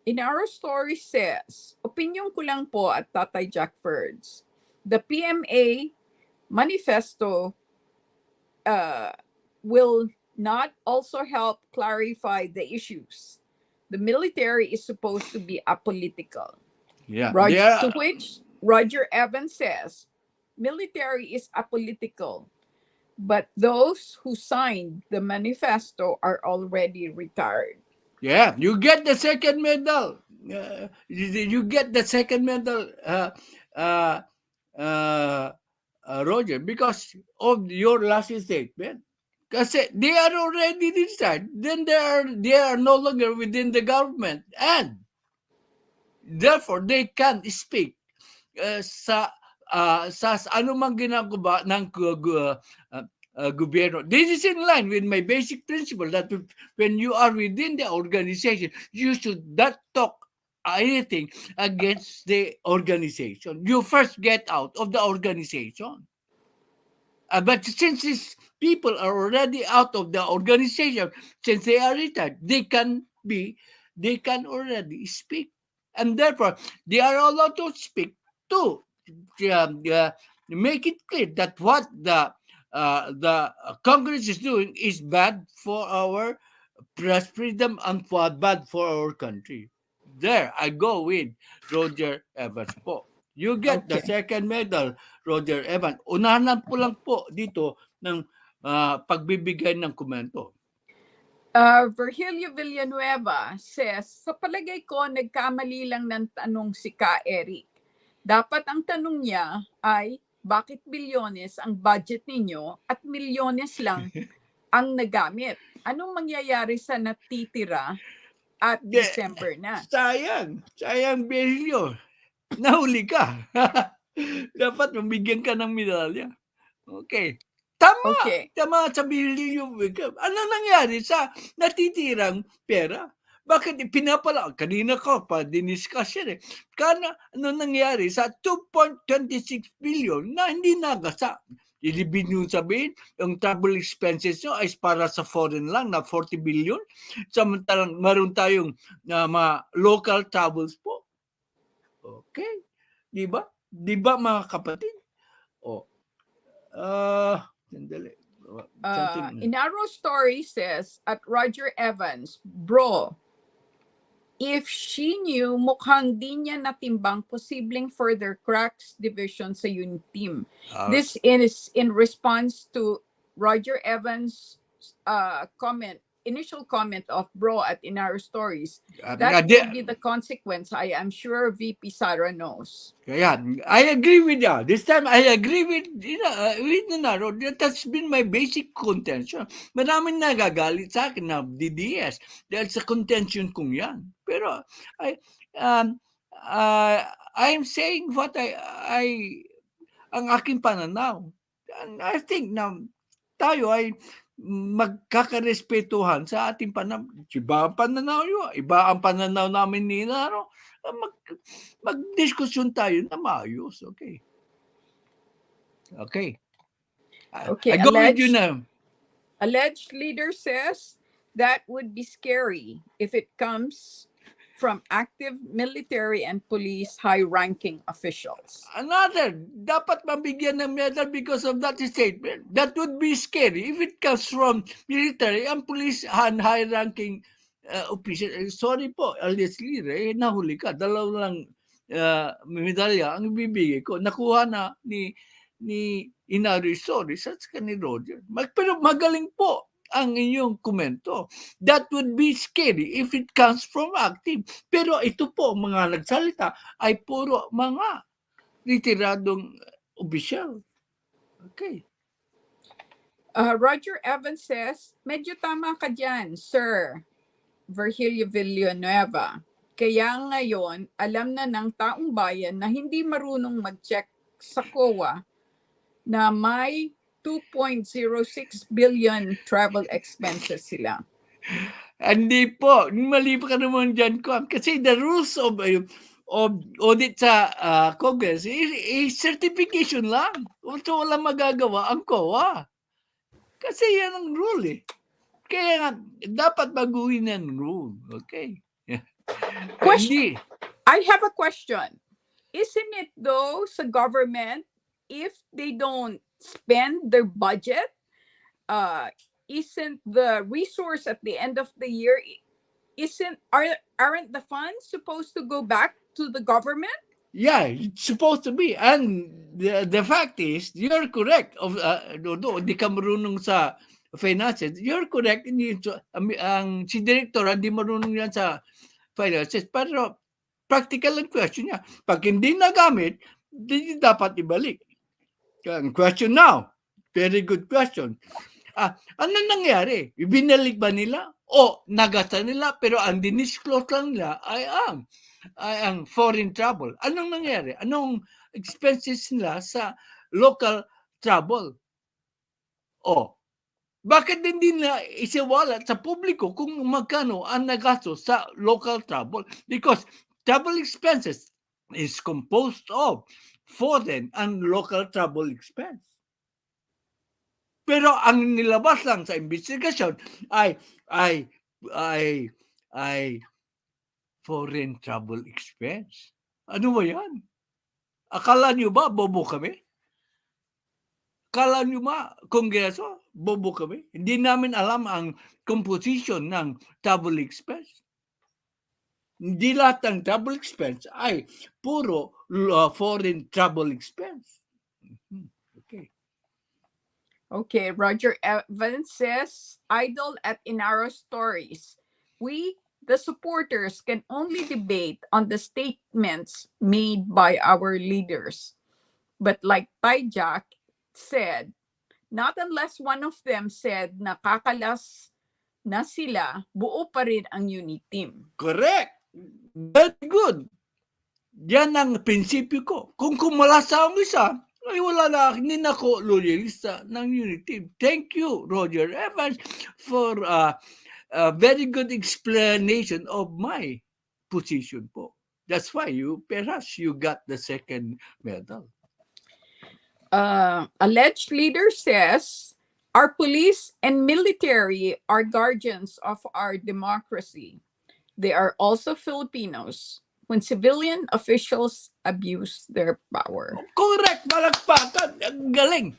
In our story says, opinion ko lang po at Tatay Jack Ferds, the PMA manifesto will not also help clarify the issues. The military is supposed to be apolitical. Yeah. To which Roger Evans says, military is apolitical, but those who signed the manifesto are already retired. Yeah, you get the second medal. You get the second medal, Roger, because of your last statement. Kasi they are already retired. Then they are no longer within the government, and therefore they can't speak sa anumang ginagawa ng gobyerno. This is in line with my basic principle that when you are within the organization, you should not talk anything against the organization. You first get out of the organization. But since these people are already out of the organization, since they are retired, they can already speak. And therefore, they are allowed to speak to make it clear that what the Congress is doing is bad for our press freedom and bad for our country. There, I go with Roger Evans po. You get the second medal, Roger Evans. Unahan po lang po dito ng pagbibigay ng komento. Virgilio Villanueva says, sa palagay ko, nagkamali lang ng tanong si Ka Eric. Dapat ang tanong niya ay, bakit bilyones ang budget ninyo at milyones lang ang nagamit? Anong mangyayari sa natitira at December na? Sayang, Virgilio. Nahuli ka. Dapat mabigyan ka ng medalya. Okay. Tama sa Virgilio. Ano nangyari sa natitirang pera? Bakit pinapala? Kanina ko pa diniscuss yan eh. Ano nangyari sa 2.26 billion na hindi nagasa? Ilibig nyo sabihin, yung travel expenses nyo ay para sa foreign lang na 40 billion. Samantalang maroon tayong mga local travels po. Okay. Di ba mga kapatid? Sandali. Inaro Story says at Roger Evans, bro, if she knew, mukhang di niya natimbang posibleng further cracks division sa unit team. This is in response to Roger Evans' initial comment of bro at Inaro Stories. That will be the consequence. I am sure VP Sara knows. Kaya, I agree with you. This time, I agree with Inaro. That's been my basic contention. Maraming nagagalit sa akin na DDS dahil sa contention kong yan. Pero, I'm saying what ang aking pananaw. And I think na tayo ay magkakarespetuhan sa ating pananaw. Iba ang pananaw nyo, iba ang pananaw namin ni Inaro. Mag-diskusyon tayo na maayos. Okay. I go with you now. Alleged leader says that would be scary if it comes from active military and police high-ranking officials. Another, dapat mabigyan ng medal because of that statement. That would be scary if it comes from military and police and high-ranking official. Sorry po, alias Lire, nahuli ka. Dalawang medalya ang bibigay ko. Nakuha na ni Inari, sorry, sa ni Roger. Pero magaling po ang inyong komento. That would be scary if it comes from active. Pero ito po, mga nagsalita ay puro mga retiradong opisyal. Okay. Roger Evans says, medyo tama ka dyan, Sir Virgilio Villanueva. Kaya ngayon, alam na ng taong bayan na hindi marunong mag-check sa COA na may 2.06 billion travel expenses sila. Hindi po. Mali pa ka naman dyan, Kom. Kasi the rules of audit sa Congress is certification lang. So walang magagawa ang COA. Kasi yan ang rule eh. Kaya nga, dapat baguhin ang rule. Okay. Question. I have a question. Isn't it though sa government, if they don't spend their budget, isn't the resource at the end of the year, aren't the funds supposed to go back to the government? Yeah, it's supposed to be. And the fact is, you're correct. Di ka marunong sa finances, you're correct. Ang si director, hindi marunong yan sa finances. Pero practical ang question niya. Pag hindi nagamit, hindi dapat ibalik. Question now. Very good question. Ano nangyari? Ibinalik ba nila? O nagasta nila pero ang dinisclose lang nila ay ang foreign travel. Anong nangyari? Anong expenses nila sa local travel? O bakit hindi nila isiwalat sa publiko kung magkano ang nagasto sa local travel? Because travel expenses is composed of foreign and local travel expense. Pero ang nilabas lang sa investigasyon ay foreign travel expense. Ano ba yan? Akala nyo ba bobo kami? Akala nyo ba Kongreso bobo kami? Hindi namin alam ang composition ng travel expense. Hindi lahat ng travel expense ay puro foreign travel expense. Okay. Okay, Roger Evans says, idle at Inaro stories. We, the supporters, can only debate on the statements made by our leaders. But like Jack said, not unless one of them said na kakalas na sila, buo pa rin ang unit team. Correct. Very good. Yan ang prinsipyo ko. Kung kumalasa ang isa, ay wala na, hindi na ako loyalista ng unit team. Thank you, Roger Evans, for a very good explanation of my position po. That's why perhaps you got the second medal. Alleged leader says, our police and military are guardians of our democracy. They are also Filipinos when civilian officials abuse their power. Correct, malagpakan. Ang galing.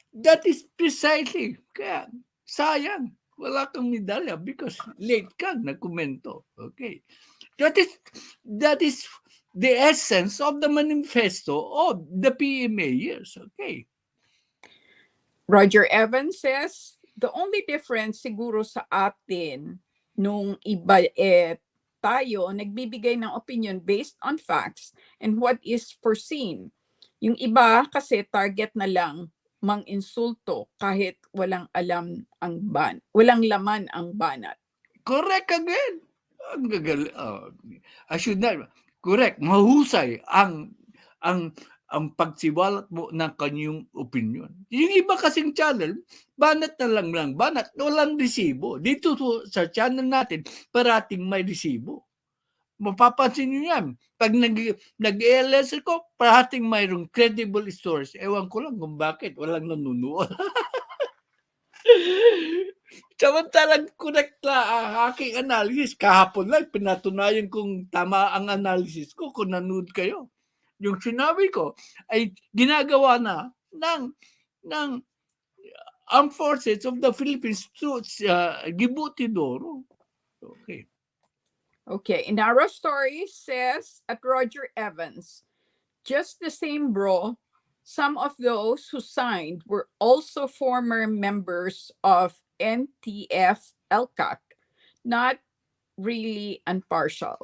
That is precisely. Kaya, sayang. Wala kang medalya because late ka nagkomento. Okay. That is the essence of the manifesto of the PMA years. Okay. Roger Evans says, the only difference siguro sa atin nung iba tayo nagbibigay ng opinion based on facts and what is foreseen. Yung iba kasi target na lang mang-insulto kahit walang walang laman ang banat. Correct again. Ang gagal. I should not. Correct. Mahusay ang pagsiwalat mo ng kanyang opinion. Yung iba kasing channel, banat na lang banat, walang resibo. Dito sa channel natin, parating may resibo. Mapapansin nyo yan. Pag nag-LS ko, parating mayroong credible source. Ewan ko lang kung bakit. Walang nanunuot. Samantalang correct na ang aking analysis. Kahapon lang, pinatunayan kong tama ang analysis ko kung nanood kayo. Yung sinabi ko ay ginagawa na ng Armed Forces of the Philippines to Gibutidoro. Okay. Okay, Inaro Story says at Roger Evans, just the same, bro. Some of those who signed were also former members of NTF LCAC, not really impartial.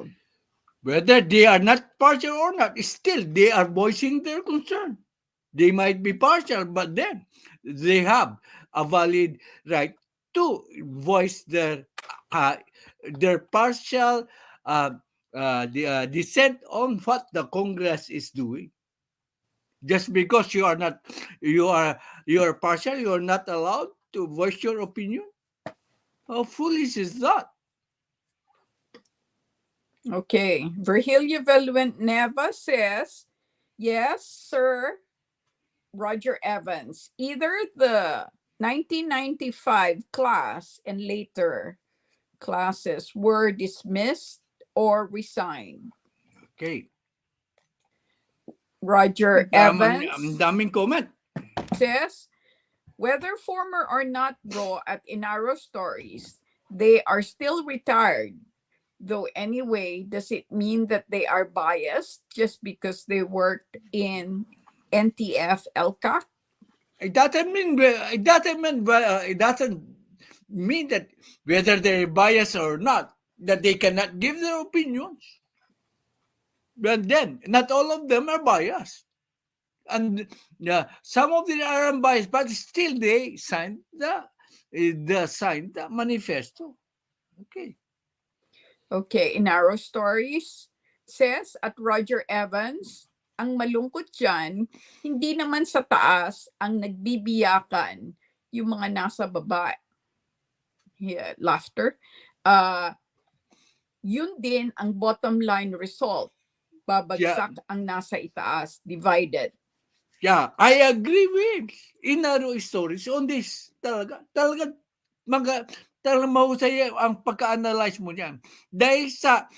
Whether they are not partial or not, still they are voicing their concern. They might be partial, but then they have a valid right to voice their partial dissent on what the Congress is doing. Just because you are partial, you are not allowed to voice your opinion. How foolish is that? Okay, Virgilio Villanueva says, yes, sir, Roger Evans. Either the 1995 class and later classes were dismissed or resigned. Okay. Roger Ang Evans daming comment. says, whether former or not, bro, at Inaro Stories, they are still retired. Though anyway, does it mean that they are biased just because they worked in NTF LCAC? It doesn't mean that whether they're biased or not, that they cannot give their opinions. But then, not all of them are biased. And some of them are unbiased, but still they signed the manifesto. Okay. Okay, Inaro Stories says at Roger Evans, ang malungkot dyan, hindi naman sa taas ang nagbibiyakan yung mga nasa baba. Yeah, laughter. Yun din ang bottom line result. Babagsak ang nasa itaas, divided. Yeah, I agree with Inaro Stories on this. Talaga mahusay ang pagka-analyze mo niyan. Dahil sa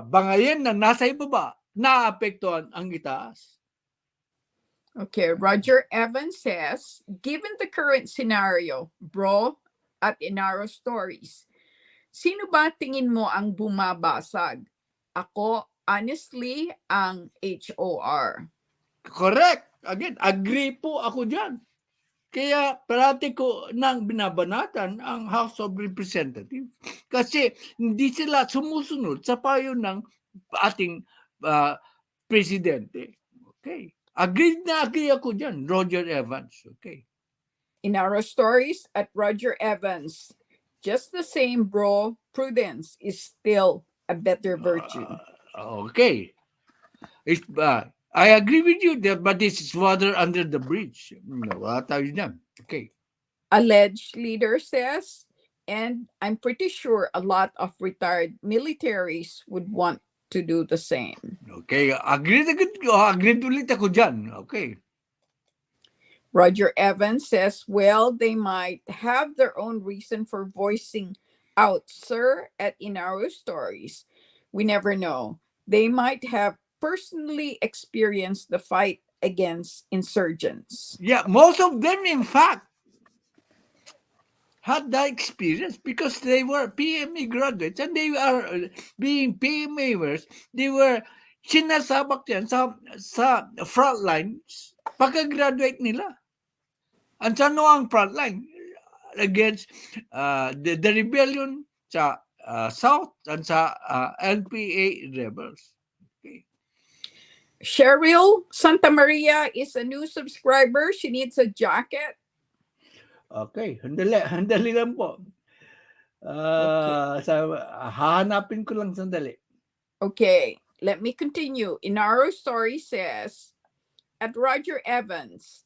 bangayan na nasa ibaba, naapektuhan ang itaas. Okay, Roger Evans says, given the current scenario, bro, at Inaro Stories, sino ba tingin mo ang bumabasag? Ako, honestly, ang HOR. Correct. Again, agree po ako dyan. Kaya parati ko nang binabanatan ang House of Representatives kasi hindi sila sumusunod sa payo ng ating presidente. Okay. Agree ako dyan, Roger Evans. Okay. Inaro Stories at Roger Evans. Just the same, bro. Prudence is still a better virtue. Okay. I agree with you there, but this is water under the bridge. Wala tayo dyan. Okay. Alleged leader says, and I'm pretty sure a lot of retired militaries would want to do the same. Okay. Agreed ulit ako dyan. Okay. Roger Evans says, well, they might have their own reason for voicing out, sir, at Inaro Stories. We never know. They might have personally experienced the fight against insurgents. Yeah, most of them, in fact, had that experience because they were PME graduates and they are being PMAers. They were sinasabak yan sa front lines pagka-graduate nila. And sa ano ang front line? Against the rebellion sa South and sa NPA rebels. Cheryl Santa Maria is a new subscriber. She needs a jacket. Okay, handali lang po. Hahanapin ko lang sandali. Okay, let me continue. Inaro Story says, at Roger Evans,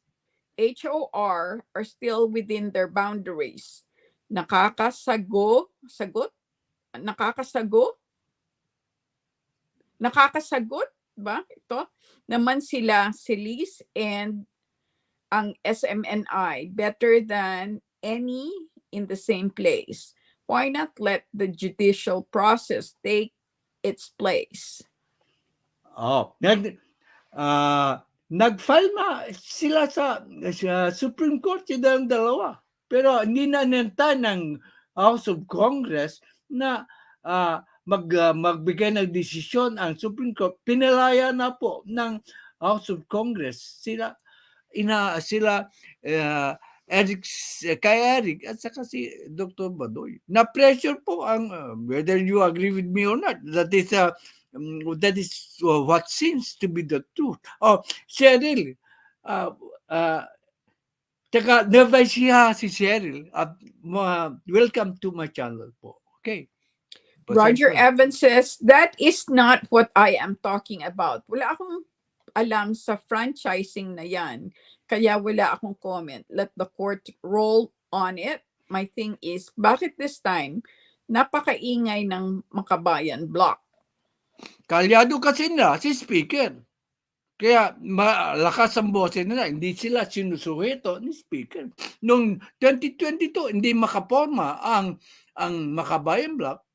HOR are still within their boundaries. Nakakasagot ba ito? Naman sila, Silis and ang SMNI better than any in the same place? Why not let the judicial process take its place? Nag-file na sila sa Supreme Court yung dalawa. Pero hindi na nanta ng House of Congress na magbigay ng desisyon ang Supreme Court. Pinalaya na po ng House of Congress. Sila Eric at saka si Dr. Badoy. Na-pressure po ang whether you agree with me or not. That is what seems to be the truth. Cheryl, never siya si Cheryl. Welcome to my channel po. Okay. Roger Evans says, that is not what I am talking about. Wala akong alam sa franchising na yan. Kaya wala akong comment. Let the court roll on it. My thing is, bakit this time, napakaingay ng Makabayan block? Kalyado kasi na si Speaker. Kaya malakas ang boses nila. Hindi sila sinusuheto ni Speaker. Noong 2022, hindi makaporma ang Makabayan block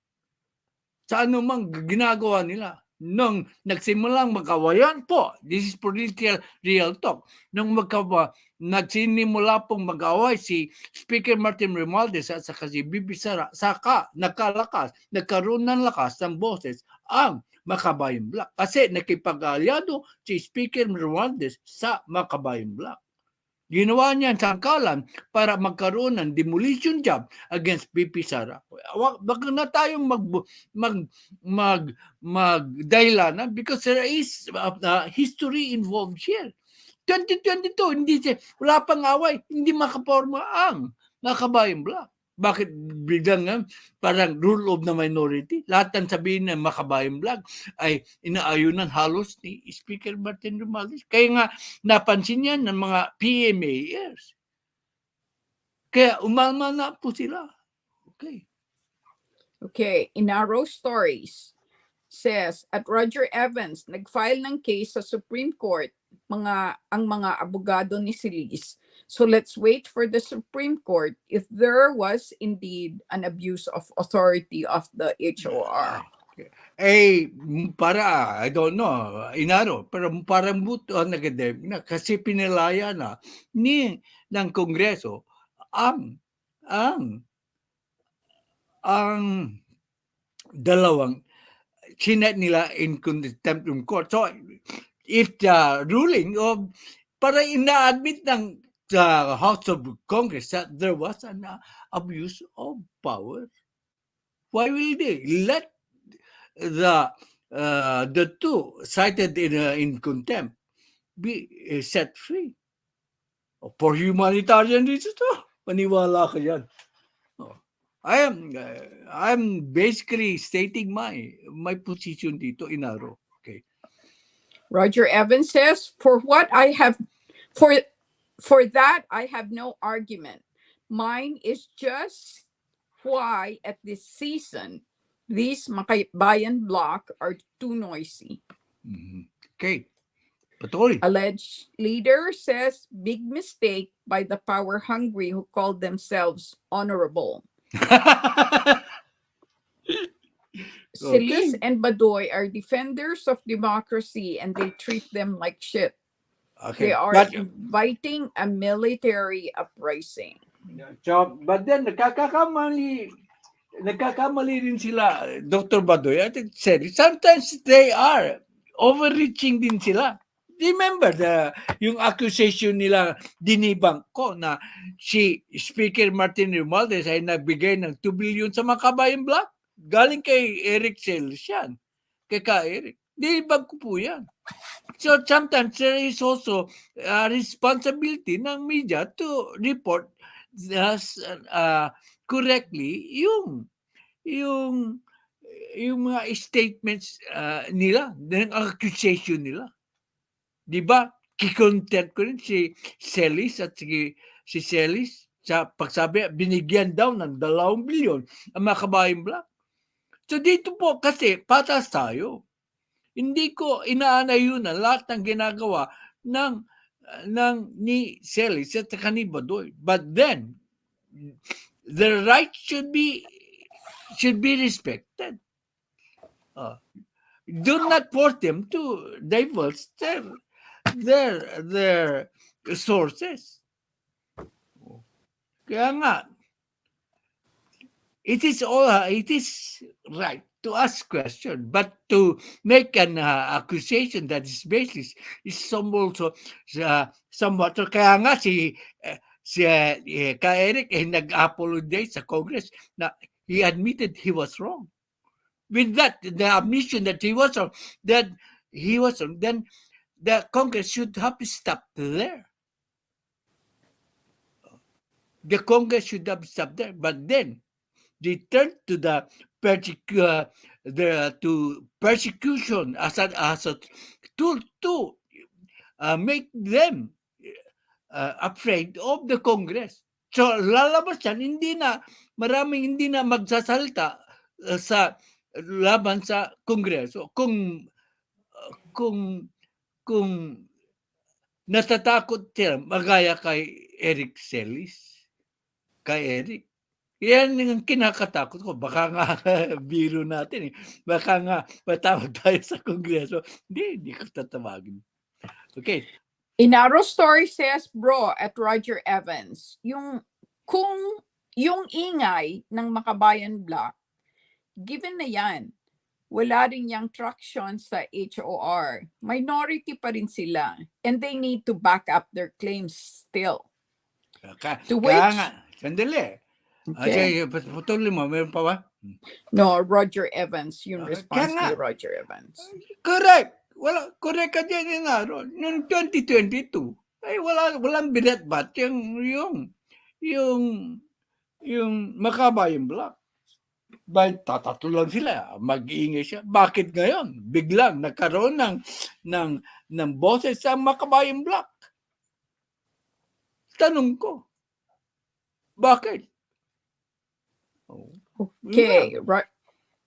sa anumang ginagawa nila. Nung nagsimulang mag-awayan po, this is political real talk, nung nagsinimula pong mag-away si Speaker Martin Romualdez at saka si Bibi Sara, saka nagkaroon ng lakas ng boses ang Makabayan block. Kasi nakipag-alyado si Speaker Romualdez sa Makabayan block. Ginawa niya ang sangkalan para magkaroon ng demolition job against BP Sara. Wag na tayong magdahilanan because there is history involved here. 2022, wala pang away, hindi makaporma ang Makabayan block. Bakit biglang parang rule of the minority? Lahat ng sabihin ng Makabayan block ay inaayunan halos ni Speaker Martin Romualdez. Kaya nga napansin yan ng mga PMAers. Kaya umalma na po sila. Okay, Inaro Stories says, at Roger Evans, nag-file ng case sa Supreme Court ang mga abogado ni Silis. So let's wait for the Supreme Court if there was indeed an abuse of authority of the HOR. I don't know, Inaro, pero parang buto ang academic na kasi pinalaya na ng Kongreso ang dalawang sinet nila in contempt of court. So if the ruling of para ina-admit ng House of Congress that there was an abuse of power, why will they let the two cited in contempt be set free? For humanitarian reasons, maniwala ka yan. I'm basically stating my position dito, Inaro. Okay. Roger Evans says, for that, I have no argument. Mine is just why at this season, these Makabayan block are too noisy. Okay. Patuloy. Alleged leader says, big mistake by the power hungry who called themselves honorable. Silis and Badoy are defenders of democracy and they treat them like shit. Okay. They are inviting a military uprising. So, but then nagkakamali rin sila, Dr. Badoy at Seri. Sometimes they are overreaching din sila. Remember yung accusation nila dinibang ko na si Speaker Martin Romualdez ay nagbigay ng 2 billion sa Makabayan block? Galing kay Eric Celis yan. Kay Eric. Dinibang ko po yan. So sometimes there is also a responsibility ng media to report correctly yung mga statements nila, ng accusation nila. Di ba? Kikontent ko rin si Celis at si Celis sa pagsabi, binigyan daw ng 2 billion ang Makabayan block. So dito po kasi patas tayo. Hindi ko inaanayunan lahat ng ginagawa ng ni Celis at ni Badoy. But then, their rights should be respected. Do not force them to divulge their sources. Kaya nga, it is right to ask question, but to make an accusation that is baseless is somewhat. Kaya nga si Ka Eric nag-apologize sa Congress na he admitted he was wrong. With that, the admission that he was wrong, then the Congress should have stopped there. The Congress should have stopped there, but then they turned to the persecution as a tool to make them afraid of the Congress. So lalabas yan, maraming hindi na magsasalita sa laban sa Kongreso kung natatakot sila magaya kay Eric Celis. Kay Eric. Yan yung kinakatakot ko. Baka nga biro natin eh. Baka nga matawag tayo sa Kongreso. Hindi ko tatawagin. Okay. Inaro Story says, bro, at Roger Evans, yung ingay ng Makabayan Block, given na yan, wala rin yung traction sa HOR. Minority pa rin sila. And they need to back up their claims still. To which... Sandali. Okay. Patuloy mo, meron pa ba? No, Roger Evans, yung response ni Roger Evans. Correct. Correct ka dyan yun. Noong 2022, ay walang binatbat yung Makabayan Block. Bakit tatato lang sila? Mag-iingay siya. Bakit ngayon? Biglang nagkaroon ng boses sa Makabayan Block. Tanong ko. Bakit? Okay.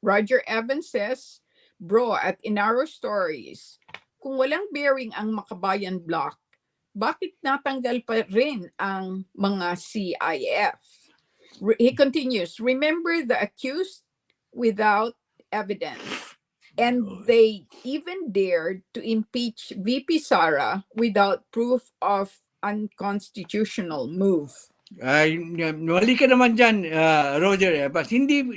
Roger Evans says, bro, at Inaro Stories, kung walang bearing ang Makabayan Block, bakit natanggal pa rin ang mga CIF? He continues, remember the accused without evidence. And they even dared to impeach VP Sara without proof of unconstitutional move. Ay, wali ka naman dyan, Roger Evans.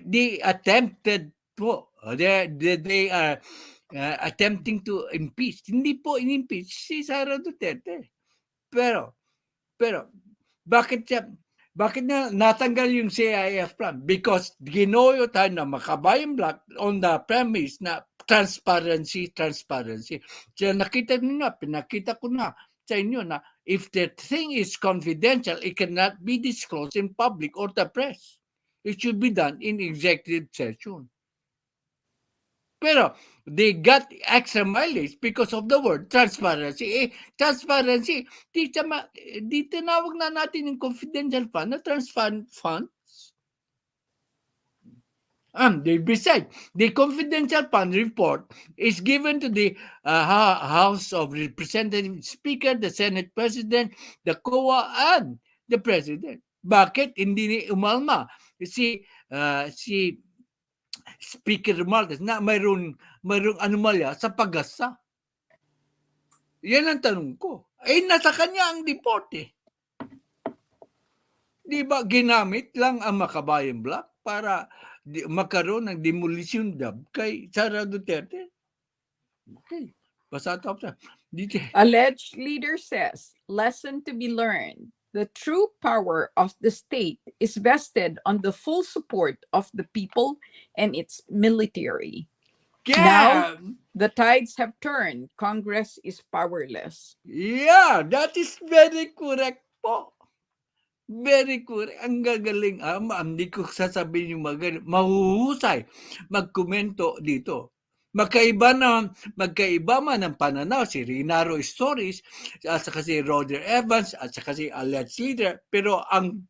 They attempted po. They are attempting to impeach. Hindi po in-impeach si Sara Duterte. Pero, bakit na natanggal yung CIF plan? Because ginoyo tayo na Makabayan Block on the premise na transparency. So pinakita ko na sa inyo na if the thing is confidential, it cannot be disclosed in public or the press. It should be done in executive session. Pero they got extra mileage because of the word transparency. Transparency, di tinawag na natin yung confidential fund na transparent funds. Besides, the confidential fund report is given to the House of Representatives Speaker, the Senate President, the COA, and the President. Bakit hindi ni umalma si Speaker Marquez na mayroong anomalya sa paggasa? Yan ang tanong ko. Nasa kanya ang report eh. Di ba ginamit lang ang Makabayan Block para magkaroon ng demolition job kay Sara Duterte? Okay. Basta tapos na. Alleged leader says, lesson to be learned. The true power of the state is vested on the full support of the people and its military. Yeah. Now, the tides have turned. Congress is powerless. Yeah, that is very correct po. Very correct. Ang gagaling. Hindi ko sasabihin yung magaling. Mahuhusay magkomento dito. Magkaiba man ng pananaw si Rinaro Stories at saka si Roger Evans at saka si alleged leader, pero ang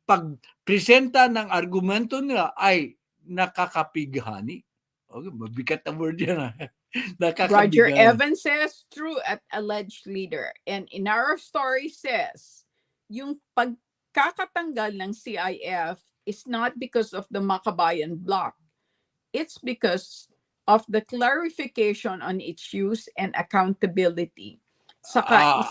pagpresenta ng argumento nila ay nakakapighani. Okay, mabigat na word yan. Roger Evans says true at alleged leader, and Inaro Story says yung kakatanggal ng CIF is not because of the Makabayan block. It's because of the clarification on its use and accountability. Saka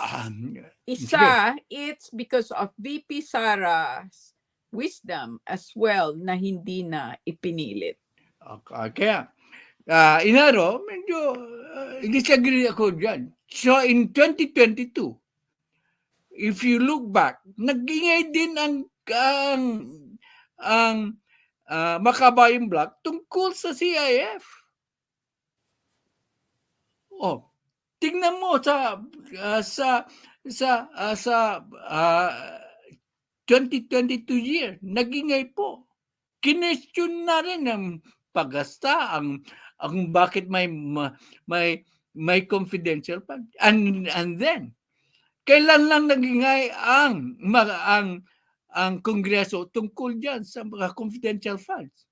isa, it's because of VP Sara's wisdom as well na hindi na ipinilit. Kaya, Inaro, medyo disagree ako dyan. So, in 2022, if you look back, nag-ingay din ang Makabayan Block tungkol sa CIF. Oh, tingnan mo sa 2022 year, nagingay po. Kinestyon na rin ang paggasta, ang bakit may confidential fund. And then, kailan lang nagingay ang Kongreso tungkol dyan sa mga confidential funds?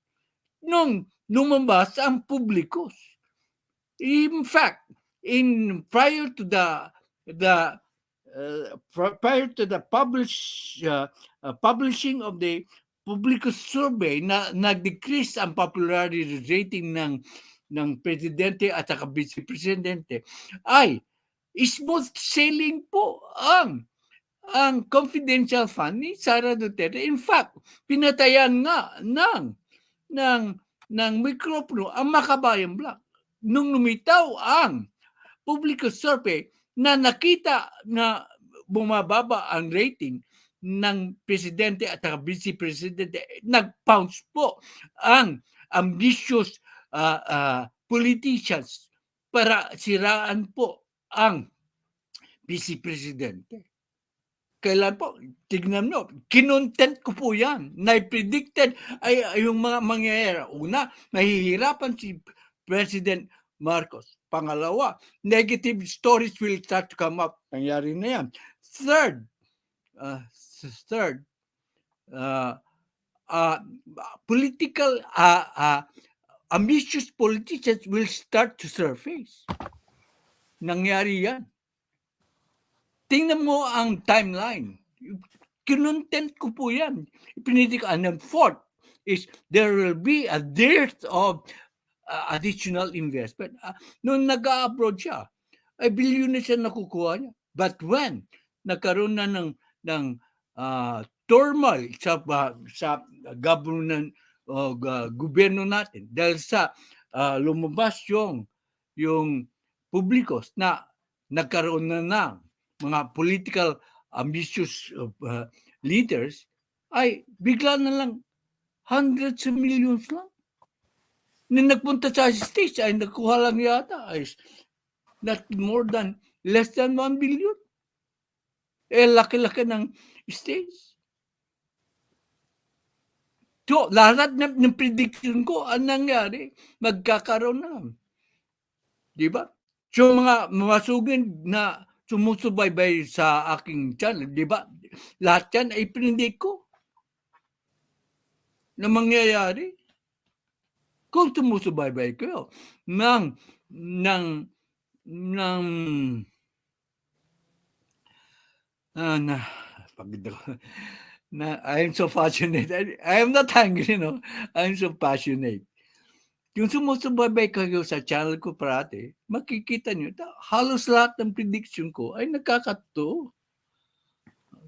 Nung lumabas ang publikos. In fact, prior to the publishing of the public survey na nag-decrease ang popularity rating ng presidente at saka vice-presidente, ay smooth sailing po ang confidential fund ni Sara Duterte. In fact, pinatayan nga ng mikropono ang Makabayan Block nung lumitaw ang public survey na nakita na bumababa ang rating ng presidente at vice-presidente. Nag-pounce po ang ambitious politicians para siraan po ang vice-presidente. Kailan po? Tignan mo, kinontent ko po yan. Na-predicted ay yung mga mangyayari. Una, mahihirapan si President Marcos. Pangalawa, negative stories will start to come up. Nangyari na yan. Third, political, ambitious politicians will start to surface. Nangyari yan. Tingnan mo ang timeline. Kinontent ko po yan. Ipinitik. And then fourth is there will be a dearth of additional investment. Noong nag-abroad siya, ay bilyon na siya nakukuha niya. But when nagkaroon na ng turmoil sa government gobyerno natin dahil sa lumabas yung publikos na nagkaroon na ng mga political ambitious leaders, ay bigla na lang hundreds of millions lang. Nung nagpunta sa stage ay nakuha lang yata ay not more than less than 1 billion. Laki-laki ng stage. So, lahat ng prediction ko, ang nangyari, magkakaroon na. Di ba? So, mga masugin na sumusubaybay sa aking channel, di ba? Lahat yan ay predict ko na mangyayari. Kung sumusubaybay kayo I am so passionate. I am not angry, no? I am so passionate. Yung sumusubaybay kayo sa channel ko parati, makikita nyo, halos lahat ng prediction ko ay nagkakatotoo.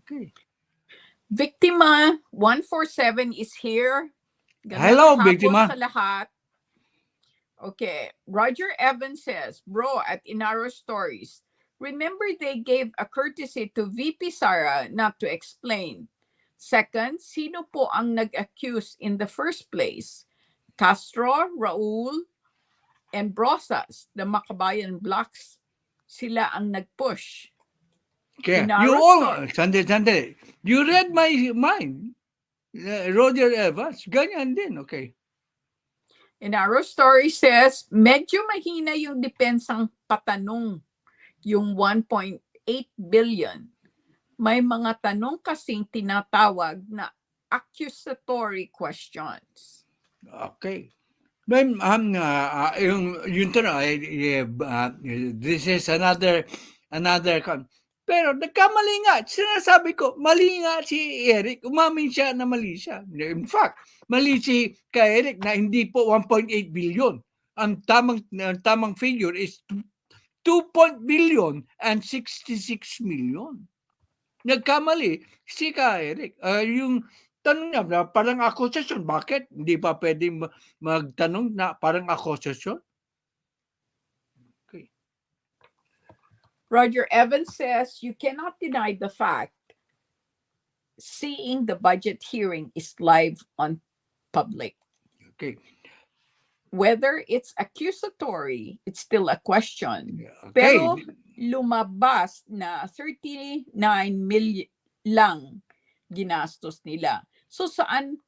Okay. Victima 147 is here. Hello, hapon Victima. Sa lahat. Okay. Roger Evans says, bro, at Inaro Stories, remember they gave a courtesy to VP Sara not to explain. Second, sino po ang nag-accuse in the first place? Castro, Raul, and Brosas, the Makabayan blocks, sila ang nag-push. Okay. Inaro Sandali. You read my mind. Roger Evans, ganyan din, okay. Inaro Story says, medyo mahina yung depensang patanong, yung 1.8 billion. May mga tanong kasing tinatawag na accusatory questions. Okay. Ma'am, yung tanong, this is another Pero nagkamali nga. Sinasabi ko, mali nga si Eric. Umamin siya na mali siya. In fact, mali si Eric na hindi po 1.8 billion. Ang tamang figure is 2 billion and 66 million. Nagkamali si Eric. Yung tanong niya, na parang akusasyon. Bakit? Hindi pa pwedeng magtanong na parang akusasyon? Roger Evans says you cannot deny the fact seeing the budget hearing is live on public. Okay. Whether it's accusatory, it's still a question. Okay. Pero lumabas na 39 million lang ginastos nila. So saan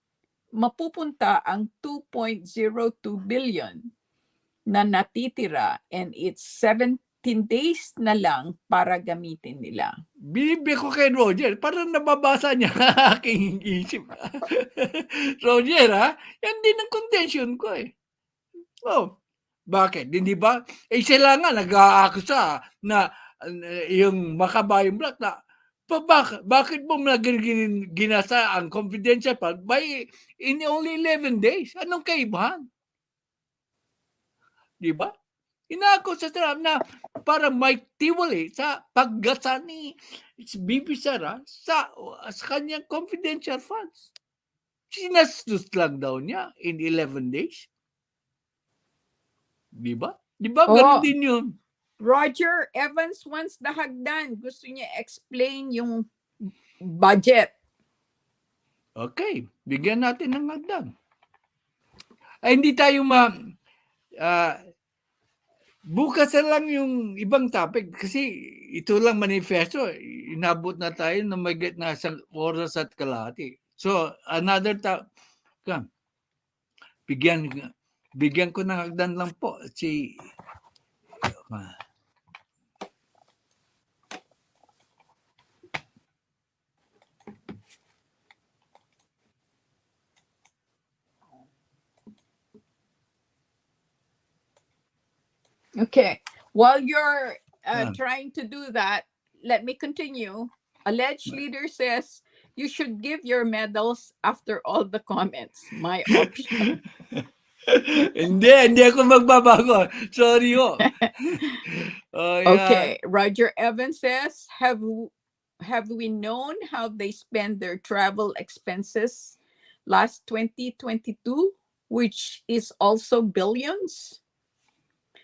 mapupunta ang 2.02 billion na natitira, and it's 17 days na lang para gamitin nila? Binibi ko kay Roger, parang nababasa niya aking isip. Roger, ha? Yan din ang contention ko eh. Oh, bakit? Hindi ba? Sila nga nag-aakusa na yung Makabayang Black na bakit mo ginasa ang confidential fund in only 11 days? Anong kaibahan? Di ba? Inako sa Trump na para may tiwali sa paggasa ni BP Sara sa kanyang confidential funds. Sinastos lang daw niya in 11 days. Di ba? Di ba? Ganun din yun. Roger Evans wants the hagdan. Gusto niya explain yung budget. Okay. Bigyan natin ng hagdan. Ay, hindi tayo bukas na lang yung ibang topic kasi ito lang manifesto. Inabot na tayo na magigit na isang oras at kalahati. So, another bigyan ko ng hagdan lang po si Okay. While you're trying to do that, let me continue. Alleged leader says you should give your medals after all the comments. My option. hindi ako magbabago. Sorry ho. Okay. Roger Evans says, have we known how they spend their travel expenses last 2022, which is also billions?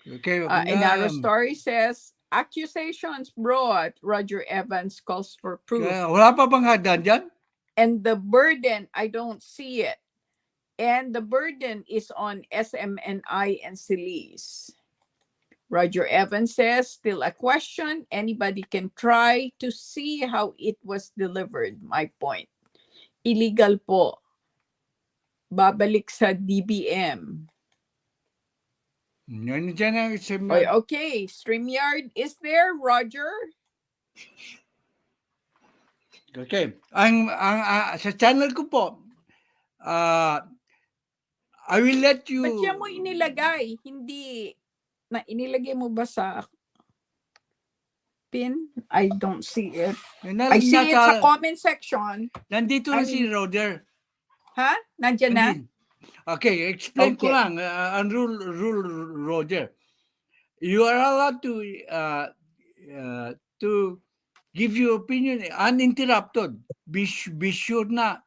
Okay. Inaro Story says, accusations brought. Roger Evans calls for proof. Wala pa bang hagdan dyan? And the burden, I don't see it. And the burden is on SMNI and Silis. Roger Evans says, still a question. Anybody can try to see how it was delivered. My point. Illegal po. Babalik sa DBM. Okay, StreamYard is there, Roger? Okay. Ang sa channel ko po, I will let you... Ba't siya mo inilagay? Hindi, inilagay mo ba sa pin? I don't see it. I see it sa comment section. Nandito na si Roger. Ha? Nandiyan na? Okay, explain ko lang ang rule, Roger. You are allowed to give your opinion uninterrupted. Be sure na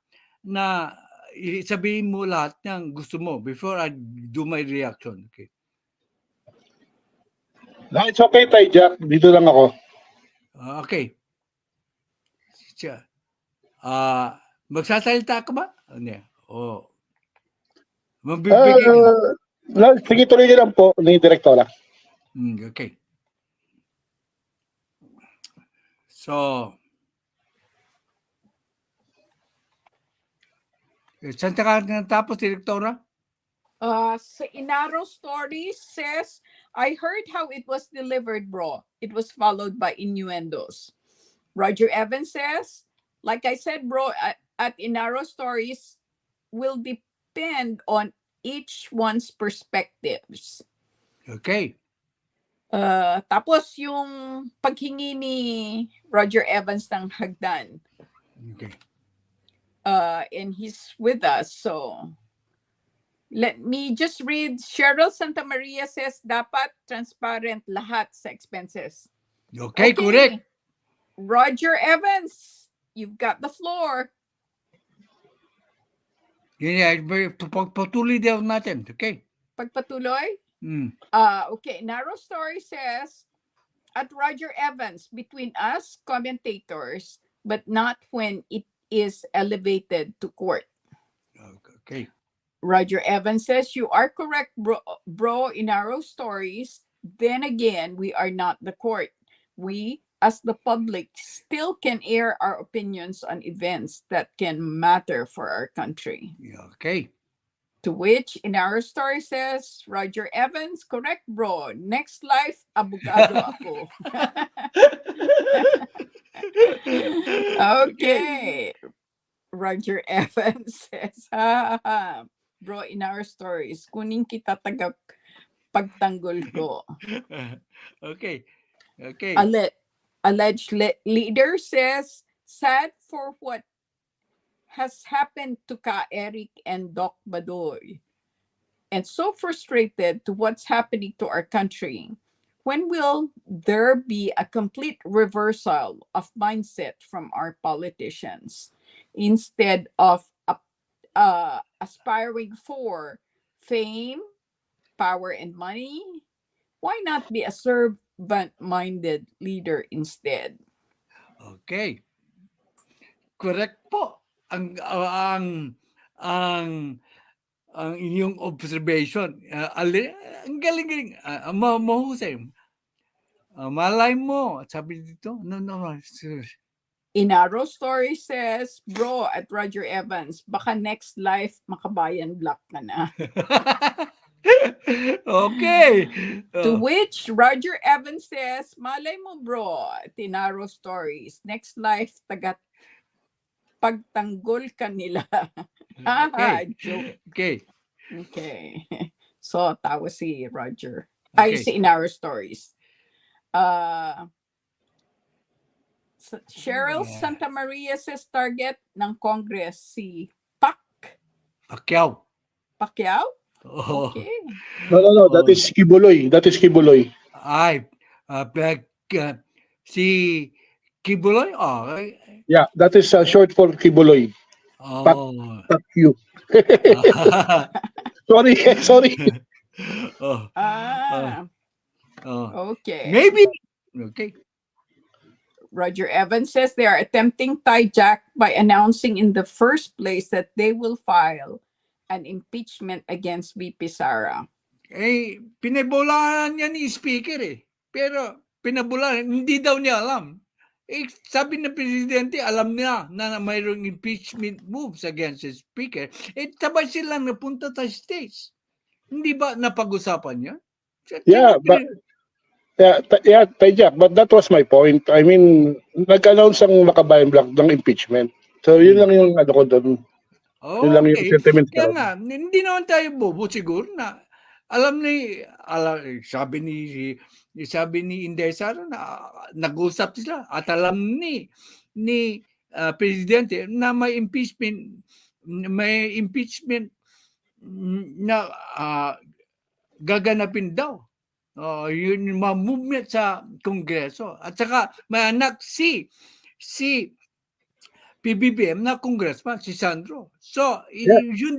sabihin mo lahat ng gusto mo before I do my reaction. Okay. No, it's okay, Tay Jack. Dito lang ako. Okay. Magsasalita ka ba? Oh. Sige, tuloy niyo lang po ni Direktora. Okay. So, saan ka natapos, Direktora? Sa Inaro Story says, I heard how it was delivered, bro. It was followed by innuendos. Roger Evans says, like I said, bro, at Inaro Stories will depend on each one's perspectives. Okay. Tapos yung paghingi ni Roger Evans ng hagdan, Okay. and he's with us. So let me just read. Cheryl Santa Maria says dapat transparent lahat sa expenses. Okay, correct. Roger Evans, you've got the floor. Yan, pagpatuloy daw natin. Okay. Pagpatuloy? Mm. Okay, Narrow Story says, at Roger Evans, between us commentators, but not when it is elevated to court. Okay. Roger Evans says, you are correct, bro, in Narrow Stories. Then again, we are not the court. We, as the public, still can air our opinions on events that can matter for our country. Okay. To which, in our story says, Roger Evans, correct bro, next life, abogado ako. Okay. Roger Evans says, bro, in our stories, kunin kita taga pagtanggol ko. Okay. Okay. Alleged leader says, sad for what has happened to Ka Eric and Doc Badoy, and so frustrated to what's happening to our country. When will there be a complete reversal of mindset from our politicians? Instead of aspiring for fame, power, and money, why not be a servant-minded leader instead? Okay. Correct po. Ang inyong observation. Ang galing-galing. Mahusay. Malay mo. Sabi dito. No. Inaro Story says, bro, at Roger Evans, baka next life makabayan black ka na. Okay. To which Roger Evans says, malay mo bro, Tinaro Stories, next life tagat pagtanggol ka nila. Okay. Joke. Okay. Okay. So, tawa si Roger. Okay. Ay, si Inaro Stories. Cheryl Yeah. Santa Maria says target ng Congress si Pacquiao. Oh. Okay. No, that is Kibuloy. Ay. Si Kibuloy? Okay. Yeah, that is short for Kibuloy. Oh. Fuck you. Sorry. Oh. Oh. Okay. Maybe. Okay. Roger Evans says they are attempting hijack by announcing in the first place that they will file an impeachment against VP Sara. Pinabulaan niya ni Ispiker Pero pinabulaan, hindi daw niya alam. Sabi ng presidente, alam niya na mayroong impeachment moves against the speaker. Sabay silang napunta sa States. Hindi ba napag-usapan niya? Jack, but that was my point. I mean, nag-announce ang Makabayan Black ng impeachment. So, yun lang yung ano ko doon. Yun lang yung sentiment ko. Kaya nga, hindi naman tayo bobo siguro na sabi ni Inday Sara na nag-usap sila at alam ni presidente na may impeachment na gaganapin daw. Yun yung mga movement sa Kongreso. At saka may anak si Pbbm na congressman, si Sandro. So, yun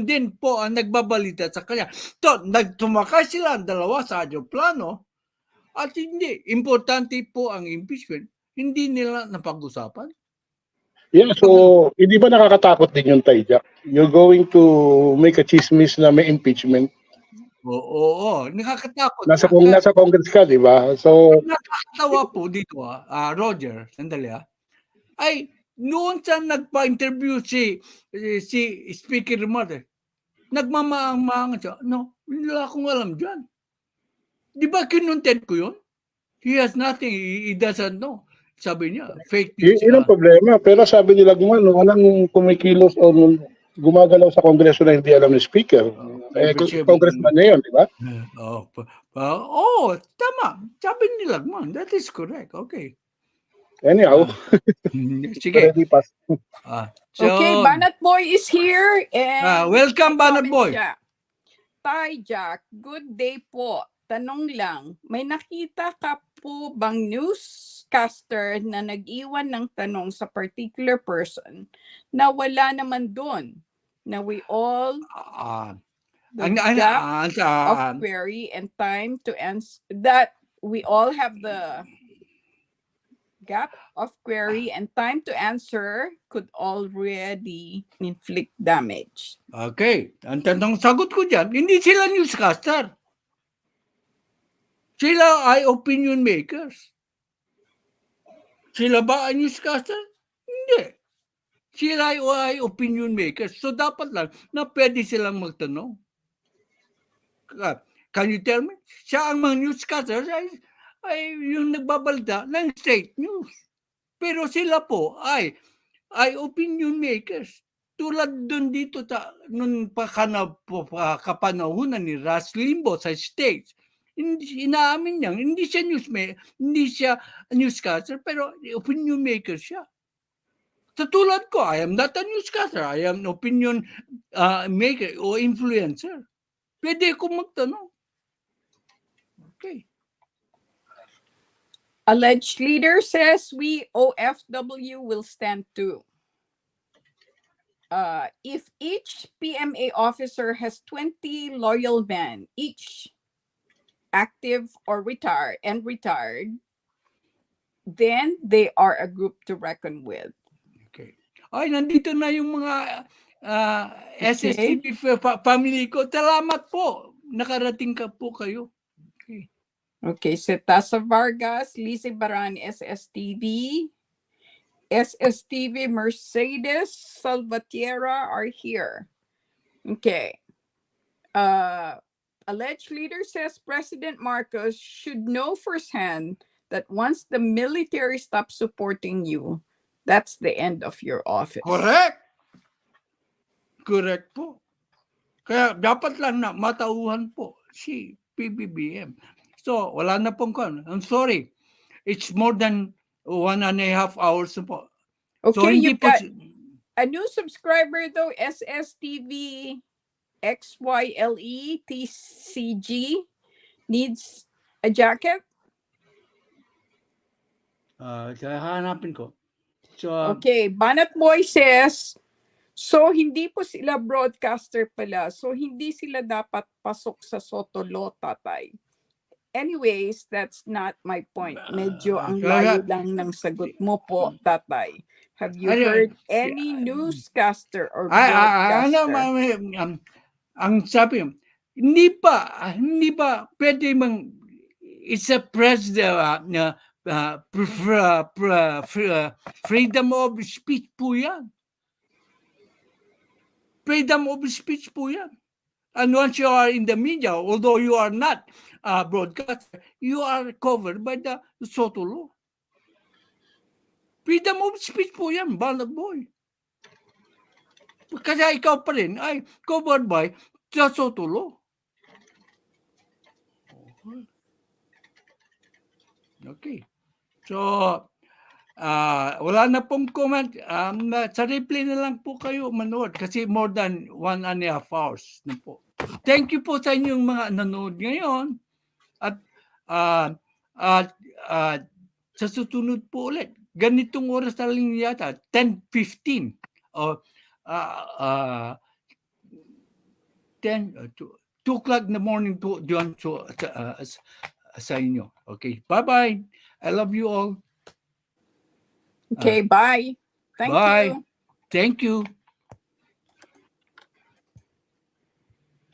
din po ang nagbabalita sa kanya. Nagtumakay sila ang dalawa sa aeroplano at hindi. Importante po ang impeachment. Hindi nila napag-usapan. Yeah, so, hindi ba nakakatakot din yung Jack? You're going to make a chismis na may impeachment. Oo, nakakatakot. Nasa Congress ka, di ba? So, nakakatawa po dito, Roger, sandali ay noon sa nagpa-interview si Speaker Mother, nagmamaang-maang siya. No, wala akong alam dyan. Di ba kinontent ko yun? He has nothing, he doesn't know. Sabi niya, fake news. yun ang problema. Pero sabi nila walang kumikilos o gumagalaw sa Kongreso na hindi alam ni Speaker. Congressman na yun, di ba? Tama. Sabi nila, that is correct. Okay. Anyhow, Sige. ready pass. Okay, Banat Boy is here. And welcome, may Banat comment Boy. siya. Tay Jack, good day po. Tanong lang, may nakita ka po bang newscaster na nag-iwan ng tanong sa particular person na wala naman doon? Na we all the gap of query and time to answer, that we all have the gap of query and time to answer could already inflict damage. Okay. Ang sagot ko dyan, hindi sila newscaster. Sila ay opinion makers. Sila ba ay newscaster? Hindi. Sila ay opinion makers. So dapat lang na pwede silang magtanong. Can you tell me? Siya ang mga newscaster ay yung nagbabalita ng state news. Pero sila po ay opinion makers. Tulad dun dito nung kapanahunan ni Rush Limbaugh sa States. Inaamin niya, hindi siya newscaster, pero opinion maker siya. Sa tulad ko, I am not a newscaster. I am an opinion maker o influencer. Pwede ko magtanong. Okay. Alleged leader says we OFW will stand too. If each PMA officer has 20 loyal men, each active or retired, then they are a group to reckon with. Okay. Ay, nandito na yung mga SSTV family ko. Salamat po. Nakarating ka po kayo. Okay, Setasa Vargas, Lizzie Baran, SSTV, Mercedes, Salvatierra are here. Okay. Alleged leader says President Marcos should know firsthand that once the military stops supporting you, that's the end of your office. Correct. Correct po. Kaya dapat lang na matauhan po si PBBM. So, wala na pong kon. I'm sorry. It's more than 1.5 hours na po. Okay, so, you've got a new subscriber though, SSTV XYLE TCG needs a jacket. Kaya hanapin ko. So, okay, Banat Boy says, so hindi po sila broadcaster pala. So hindi sila dapat pasok sa Sotolo, tatay. Anyways, that's not my point. Medyo ang layo lang ng sagot mo po, tatay. Have you heard any newscaster or broadcaster? Ang sabi, hindi pa pwede it's a president freedom of speech po yan. Freedom of speech po yan. And once you are in the media, although you are not a broadcaster, you are covered by the SOTO law. Freedom of speech po yan, Banat Boy. Kasi ikaw pa rin ay covered by the SOTO law. Okay. So, wala na pong comment. Sa replay na lang po kayo manood kasi more than 1.5 hours na po. Thank you po sa inyong mga nanood ngayon. At sa susunod po ulit, ganitong oras na lang yata, 10:15 o 2 o'clock in the morning po diyan sa inyo. Okay, bye-bye. I love you all. Okay, bye. Thank you. Thank you.